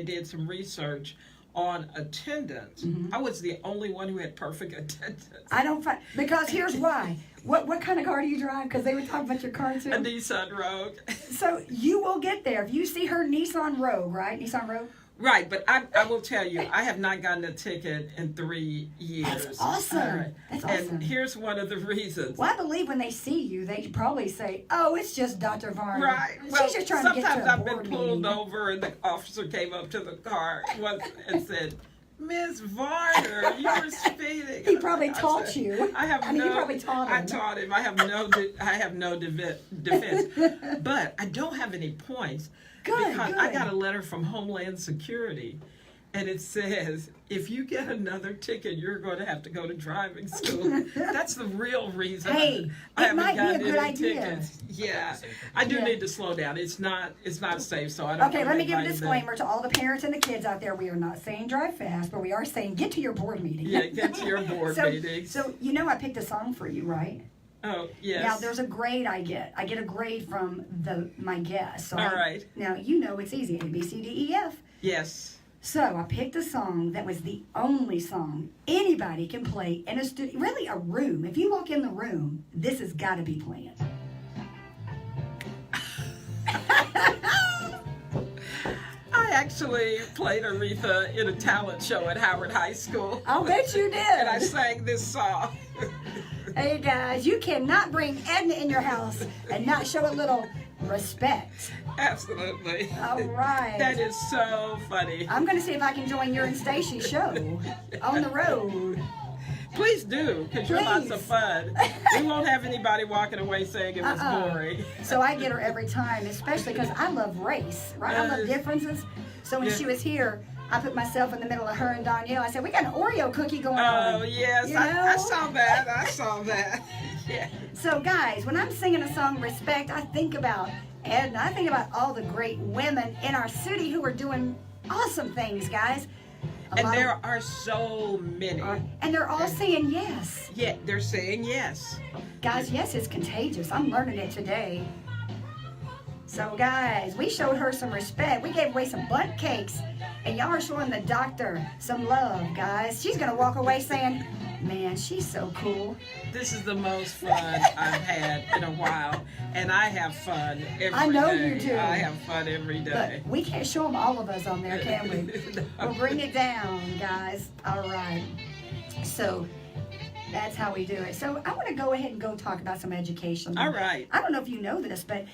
Speaker 4: did some research on attendance. I was the only one who had perfect attendance.
Speaker 1: I don't find, because here's why. What kind of car do you drive? Because they were talking about your car too.
Speaker 4: A Nissan Rogue.
Speaker 1: So you will get there. If you see her Nissan Rogue, right? Nissan Rogue?
Speaker 4: Right, but I will tell you, I have not gotten a ticket in 3 years.
Speaker 1: That's awesome.
Speaker 4: All right.
Speaker 1: That's awesome.
Speaker 4: And here's one of the reasons.
Speaker 1: Well, I believe when they see you, they probably say, "Oh, it's just Dr. Varner.
Speaker 4: Right.
Speaker 1: She's
Speaker 4: Well,
Speaker 1: just trying to get
Speaker 4: sometimes
Speaker 1: to a
Speaker 4: I've been
Speaker 1: board
Speaker 4: pulled
Speaker 1: meeting."
Speaker 4: over and the officer came up to the car once and said, Miss Varner, you were speeding.
Speaker 1: He probably
Speaker 4: I
Speaker 1: taught
Speaker 4: said,
Speaker 1: you.
Speaker 4: you
Speaker 1: probably taught him.
Speaker 4: I taught him. I have no defense. But I don't have any points.
Speaker 1: Good,
Speaker 4: because
Speaker 1: good.
Speaker 4: I got a letter from Homeland Security, and it says, if you get another ticket, you're going to have to go to driving school. That's the real reason
Speaker 1: Hey,
Speaker 4: I
Speaker 1: it
Speaker 4: haven't
Speaker 1: might be a
Speaker 4: gotten
Speaker 1: good
Speaker 4: any
Speaker 1: idea.
Speaker 4: tickets. Yeah, I do
Speaker 1: Yeah.
Speaker 4: need to slow down. It's not safe, so I don't.
Speaker 1: Okay, let me give a
Speaker 4: anybody
Speaker 1: disclaimer to all the parents and the kids out there. We are not saying drive fast, but we are saying get to your board meeting.
Speaker 4: Yeah, get to your board meetings.
Speaker 1: So I picked a song for you, right?
Speaker 4: Oh, yes.
Speaker 1: Now there's a grade I get. I get a grade from my guest. So
Speaker 4: All right.
Speaker 1: Now it's easy. A, B, C, D, E, F.
Speaker 4: Yes.
Speaker 1: So I picked a song that was the only song anybody can play in a studio, really a room. If you walk in the room, this has got to be playing.
Speaker 4: I actually played Aretha in a talent show at Howard High School.
Speaker 1: I'll bet you did.
Speaker 4: And I sang this song.
Speaker 1: Hey guys, you cannot bring Edna in your house and not show a little respect.
Speaker 4: Absolutely.
Speaker 1: All right.
Speaker 4: That is so funny.
Speaker 1: I'm going to see if I can join your and Stacy's show on the road.
Speaker 4: Please do, because you're lots of
Speaker 1: Please.
Speaker 4: fun. We won't have anybody walking away saying it was boring.
Speaker 1: So I get her every time, especially because I love race, right? I love differences. So when she was here, I put myself in the middle of her and Danielle. I said, we got an Oreo cookie going on.
Speaker 4: Oh, yes.
Speaker 1: You
Speaker 4: I
Speaker 1: know?
Speaker 4: saw that. I saw that. Yeah.
Speaker 1: So, guys, when I'm singing a song, Respect, I think about Edna. I think about all the great women in our city who are doing awesome things, guys.
Speaker 4: And there are so many.
Speaker 1: And they're all saying yes.
Speaker 4: Yeah, they're saying yes.
Speaker 1: Guys, yes is contagious. I'm learning it today. So, guys, we showed her some respect. We gave away some butt cakes. And y'all are showing the doctor some love, guys. She's going to walk away saying, man, she's so cool.
Speaker 4: This is the most fun I've had in a while. And I have fun every day.
Speaker 1: I know you do.
Speaker 4: I have fun every day.
Speaker 1: Look, we can't show them all of us on there, can we?
Speaker 4: No.
Speaker 1: We'll bring it down, guys. All right. So that's how we do it. So I want to go ahead and go talk about some education.
Speaker 4: All right.
Speaker 1: I don't know if you know this, but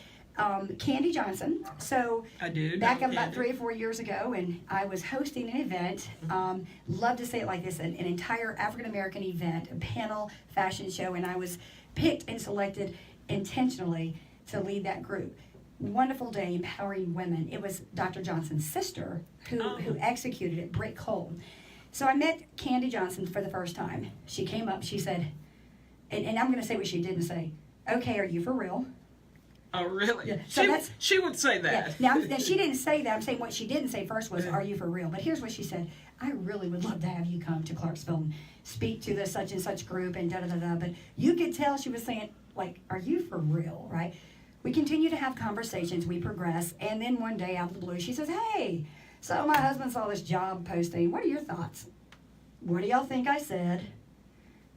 Speaker 1: Candy Johnson. So
Speaker 4: I do.
Speaker 1: back up about 3 or 4 years ago, and I was hosting an event. Love to say it like this: an entire African American event, a panel fashion show, and I was picked and selected intentionally to lead that group. Wonderful day, empowering women. It was Dr. Johnson's sister who executed it, Britt Cole. So I met Candy Johnson for the first time. She came up, she said, and I'm going to say what she didn't say. Okay, are you for real?
Speaker 4: Oh, really?
Speaker 1: Yeah. So
Speaker 4: she would say that.
Speaker 1: Yeah. Now, she didn't say that. I'm saying what she didn't say first was, are you for real? But here's what she said. I really would love to have you come to Clarksville and speak to the such and such group and da-da-da-da. But you could tell she was saying, like, are you for real, right? We continue to have conversations. We progress. And then one day out of the blue, she says, hey, so my husband saw this job posting. What are your thoughts? What do y'all think I said?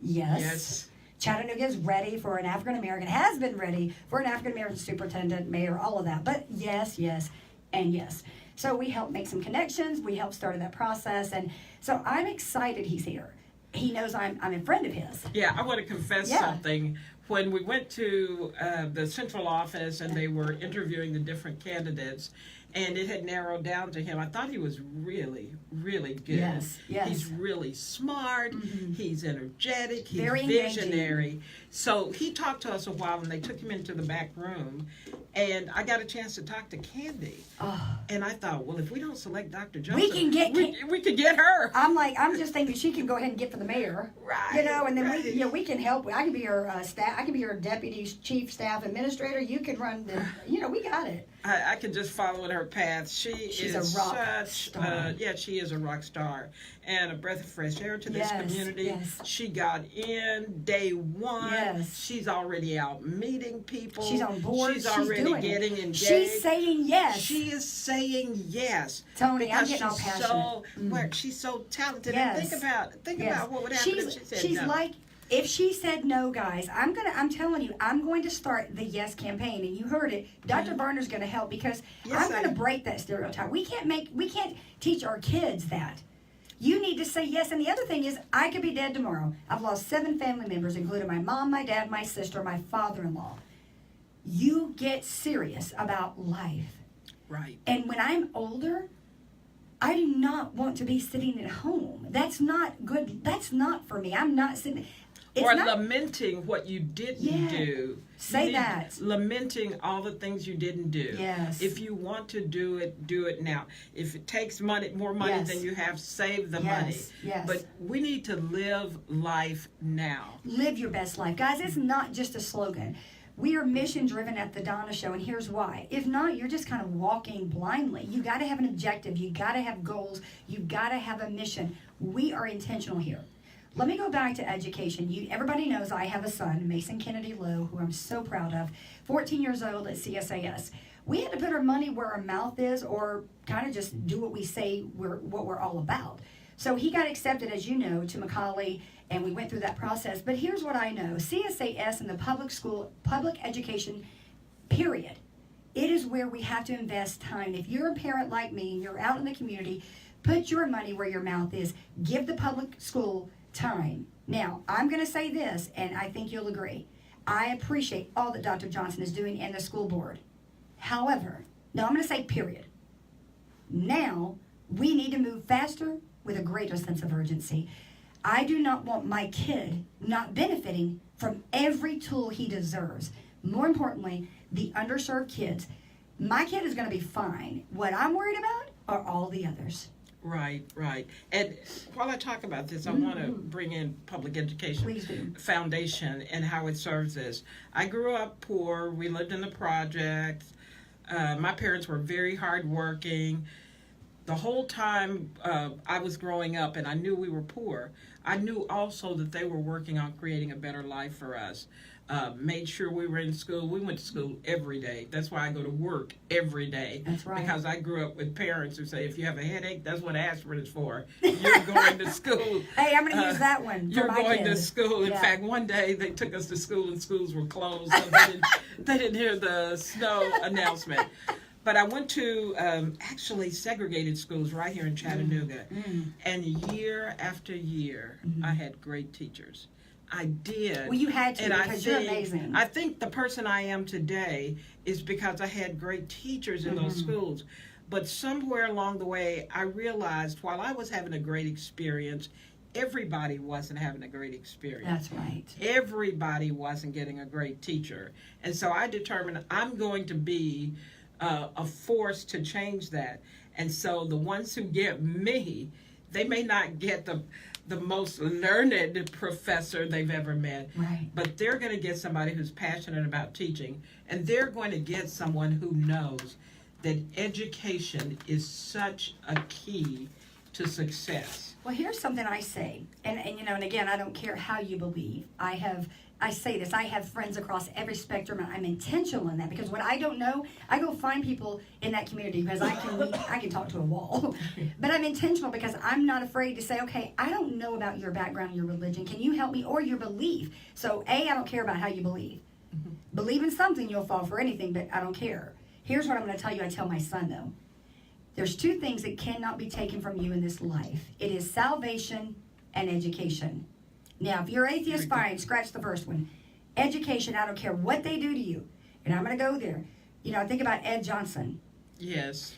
Speaker 1: Yes. Chattanooga is ready for an African-American, has been ready for an African-American superintendent, mayor, all of that. But yes, yes, and yes. So we helped make some connections. We helped start that process. And so I'm excited he's here. He knows I'm a friend of his.
Speaker 4: Yeah, I want to confess something. When we went to the central office and they were interviewing the different candidates, and it had narrowed down to him, I thought he was really, really good.
Speaker 1: Yes, yes.
Speaker 4: He's really smart.
Speaker 1: Mm-hmm.
Speaker 4: He's energetic. He's
Speaker 1: Very
Speaker 4: visionary.
Speaker 1: engaging.
Speaker 4: So he talked to us a while, and they took him into the back room, and I got a chance to talk to Candy.
Speaker 1: Oh.
Speaker 4: And I thought, well, if we don't select Dr. Johnson,
Speaker 1: We can get
Speaker 4: we could get her.
Speaker 1: I'm just thinking she can go ahead and get for the mayor,
Speaker 4: Right,
Speaker 1: you know, and then
Speaker 4: right.
Speaker 1: we can help. I can be her staff. I can be her deputy chief staff administrator. You can run the, we got it.
Speaker 4: I can just follow in her path. She's
Speaker 1: a rock
Speaker 4: such,
Speaker 1: star.
Speaker 4: she is a rock star and a breath of fresh air to this
Speaker 1: Yes,
Speaker 4: community.
Speaker 1: yes.
Speaker 4: She got in day one.
Speaker 1: Yes.
Speaker 4: She's already out meeting people.
Speaker 1: She's on board.
Speaker 4: She's already
Speaker 1: doing
Speaker 4: getting
Speaker 1: it.
Speaker 4: engaged.
Speaker 1: She's saying yes.
Speaker 4: She is saying yes.
Speaker 1: Tony, I'm
Speaker 4: because
Speaker 1: getting all
Speaker 4: she's
Speaker 1: passionate.
Speaker 4: she's so talented.
Speaker 1: Yes.
Speaker 4: And think
Speaker 1: Yes.
Speaker 4: about what would happen if she said
Speaker 1: she's
Speaker 4: no.
Speaker 1: like, if she said no, guys, I'm telling you, I'm going to start the yes campaign, and you heard it. Dr. Varner's going to help because
Speaker 4: Yes,
Speaker 1: I'm going to break that stereotype. We can't teach our kids that. You need to say yes. And the other thing is, I could be dead tomorrow. I've lost 7 family members, including my mom, my dad, my sister, my father-in-law. You get serious about life.
Speaker 4: Right.
Speaker 1: And when I'm older, I do not want to be sitting at home. That's not good. That's not for me. I'm not sitting. It's
Speaker 4: or
Speaker 1: not,
Speaker 4: lamenting what you didn't do.
Speaker 1: Say that.
Speaker 4: Lamenting all the things you didn't do.
Speaker 1: Yes.
Speaker 4: If you want to do it now. If it takes more money
Speaker 1: Yes.
Speaker 4: than you have, save the
Speaker 1: Yes,
Speaker 4: money.
Speaker 1: yes.
Speaker 4: But we need to live life now.
Speaker 1: Live your best life. Guys, it's not just a slogan. We are mission driven at the Donna Show, and here's why. If not, you're just kind of walking blindly. You got to have an objective. You got to have goals. You got to have a mission. We are intentional here. Let me go back to education. Everybody knows I have a son, Mason Kennedy Lowe, who I'm so proud of, 14 years old at CSAS. We had to put our money where our mouth is, or kind of just do what we say what we're all about. So he got accepted, as you know, to Macaulay, and we went through that process. But here's what I know. CSAS and the public education, period. It is where we have to invest time. If you're a parent like me and you're out in the community, put your money where your mouth is. Give the public school time. Now, I'm going to say this, and I think you'll agree. I appreciate all that Dr. Johnson is doing and the school board. However, now I'm going to say period. Now, we need to move faster with a greater sense of urgency. I do not want my kid not benefiting from every tool he deserves. More importantly, the underserved kids. My kid is going to be fine. What I'm worried about are all the others.
Speaker 4: Right. And while I talk about this, I want to bring in public education
Speaker 1: Please do.
Speaker 4: foundation and how it serves us. I grew up poor. We lived in the projects. My parents were very hardworking. The whole time I was growing up, and I knew we were poor, I knew also that they were working on creating a better life for us. Made sure we were in school. We went to school every day. That's why I go to work every day.
Speaker 1: That's right.
Speaker 4: Because I grew up with parents who say, if you have a headache, that's what aspirin is for. You're going to school.
Speaker 1: Hey, I'm going to use that one.
Speaker 4: You're
Speaker 1: for my
Speaker 4: going to
Speaker 1: kids.
Speaker 4: school. In
Speaker 1: Yeah.
Speaker 4: fact, one day they took us to school and schools were closed. So they didn't hear the snow announcement. But I went to actually segregated schools right here in Chattanooga. And year after year, I had great teachers. I did.
Speaker 1: Well, you had to,
Speaker 4: and
Speaker 1: because you're amazing.
Speaker 4: I think the person I am today is because I had great teachers in those schools. But somewhere along the way, I realized while I was having a great experience, everybody wasn't having a great experience.
Speaker 1: That's right.
Speaker 4: Everybody wasn't getting a great teacher. And so I determined I'm going to be a force to change that. And so the ones who get me, they may not get the most learned professor they've ever met.
Speaker 1: Right.
Speaker 4: But they're going to get somebody who's passionate about teaching, and they're going to get someone who knows that education is such a key to success.
Speaker 1: Well, here's something I say, and again, I don't care how you believe. I say this, I have friends across every spectrum, and I'm intentional in that, because what I don't know, I go find people in that community, because I can talk to a wall. But I'm intentional because I'm not afraid to say, okay, I don't know about your background, your religion. Can you help me? Or your belief. So I don't care about how you believe. Believe in something, you'll fall for anything, but I don't care. Here's what I'm going to tell you. I tell my son, though. There's two things that cannot be taken from you in this life. It is salvation and education. Now, if you're atheist, fine, scratch the first one. Education, I don't care what they do to you. And I'm going to go there. Think about Ed Johnson.
Speaker 4: Yes.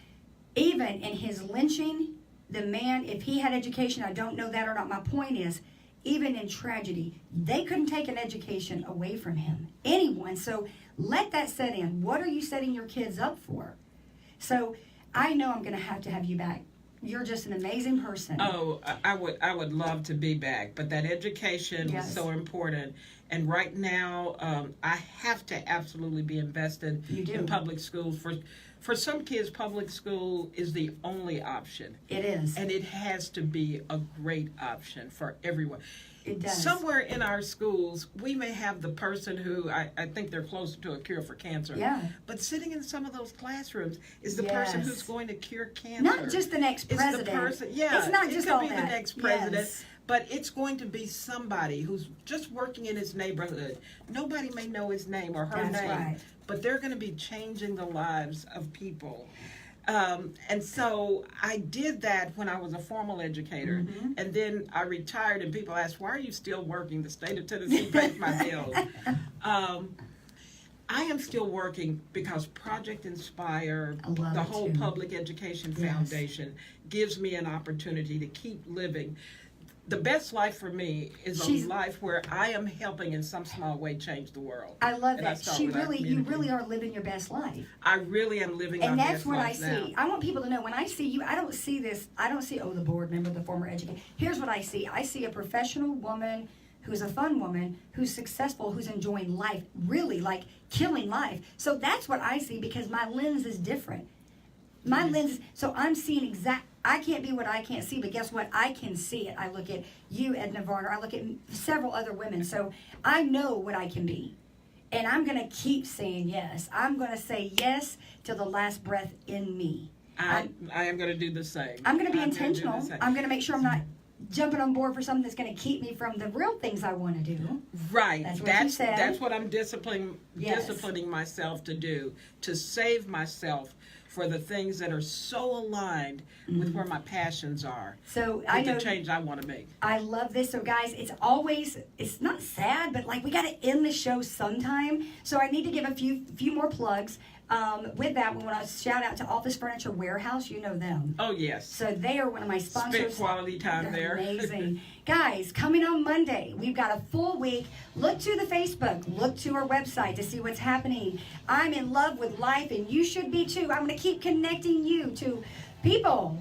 Speaker 1: Even in his lynching, the man, if he had education, I don't know that or not. My point is, even in tragedy, they couldn't take an education away from him. Anyone. So let that set in. What are you setting your kids up for? So I know I'm going to have you back. You're just an amazing person.
Speaker 4: Oh, I would love to be back, but that education is so important. And right now, I have to absolutely be invested in public schools. For some kids, public school is the only option.
Speaker 1: It is.
Speaker 4: And it has to be a great option for everyone.
Speaker 1: It does.
Speaker 4: Somewhere in our schools, we may have the person who, I think they're closer to a cure for cancer.
Speaker 1: Yeah.
Speaker 4: But sitting in some of those classrooms is the person who's going to cure cancer.
Speaker 1: Not just the next president.
Speaker 4: It's the person, yeah.
Speaker 1: It's not just
Speaker 4: it could
Speaker 1: all
Speaker 4: be
Speaker 1: that.
Speaker 4: the next president.
Speaker 1: Yes.
Speaker 4: But it's going to be somebody who's just working in his neighborhood. Nobody may know his name or her
Speaker 1: That's
Speaker 4: name.
Speaker 1: Right.
Speaker 4: But they're going to be changing the lives of people. And so I did that when I was a formal educator. And then I retired, and people asked, why are you still working? The state of Tennessee pays my bills. I am still working because Project Inspire, the whole Public Education Foundation, gives me an opportunity to keep living. The best life for me is a life where I am helping in some small way change the world.
Speaker 1: I love that. You really are living your best life.
Speaker 4: I really am living my best life now.
Speaker 1: And that's what I see. I want people to know, when I see you, I don't see, the board member, the former educator. Here's what I see. I see a professional woman who's a fun woman, who's successful, who's enjoying life, really, like killing life. So that's what I see, because my lens is different. So I'm seeing I can't be what I can't see, but guess what? I can see it. I look at you, Edna Varner. I look at several other women. So I know what I can be. And I'm going to keep saying yes. I'm going to say yes to the last breath in me.
Speaker 4: I am going to do the same.
Speaker 1: I'm going to be intentional. I'm going to make sure I'm not jumping on board for something that's going to keep me from the real things I want to do.
Speaker 4: Right.
Speaker 1: That's what you said.
Speaker 4: That's what I'm disciplining myself to do, to save myself for the things that are so aligned with where my passions are.
Speaker 1: So
Speaker 4: I know the change I want to make.
Speaker 1: I love this. So guys, it's not sad, but like we got to end the show sometime. So I need to give a few more plugs. With that, we want to shout out to Office Furniture Warehouse. You know them.
Speaker 4: Oh, yes.
Speaker 1: So they are one of my sponsors.
Speaker 4: Spent quality time there.
Speaker 1: Amazing. Guys, coming on Monday, we've got a full week. Look to the Facebook. Look to our website to see what's happening. I'm in love with life, and you should be too. I'm going to keep connecting you to people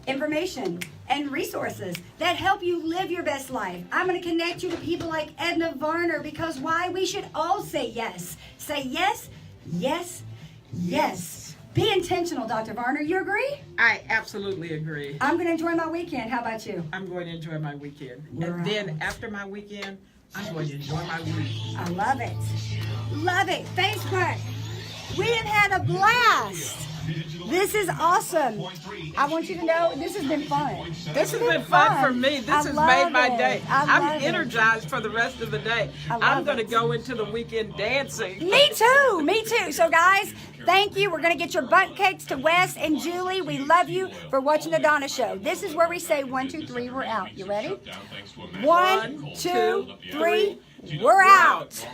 Speaker 1: information and resources that help you live your best life. I'm going to connect you to people like Edna Varner, because why? We should all say yes. Say yes, yes, yes. Be intentional, Dr. Varner. You agree?
Speaker 4: I absolutely agree.
Speaker 1: I'm going to enjoy my weekend. How about you?
Speaker 4: I'm going to enjoy my weekend.
Speaker 1: We're
Speaker 4: And then
Speaker 1: out.
Speaker 4: after my weekend, I'm going to enjoy my week.
Speaker 1: I love it. Love it. Facebook. We have had a blast. This is awesome. I want you to know this has been fun.
Speaker 4: This has been fun for me. This has made my day. I'm
Speaker 1: love it.
Speaker 4: energized for the rest of the day.
Speaker 1: I love
Speaker 4: I'm going to
Speaker 1: it.
Speaker 4: go into the weekend dancing.
Speaker 1: Me too. Me too. So guys, thank you. We're going to get your butt cakes to Wes and Julie. We love you for watching the Donna Show. This is where we say 1, 2, 3. We're out. You ready? 1, 2, 3. We're out.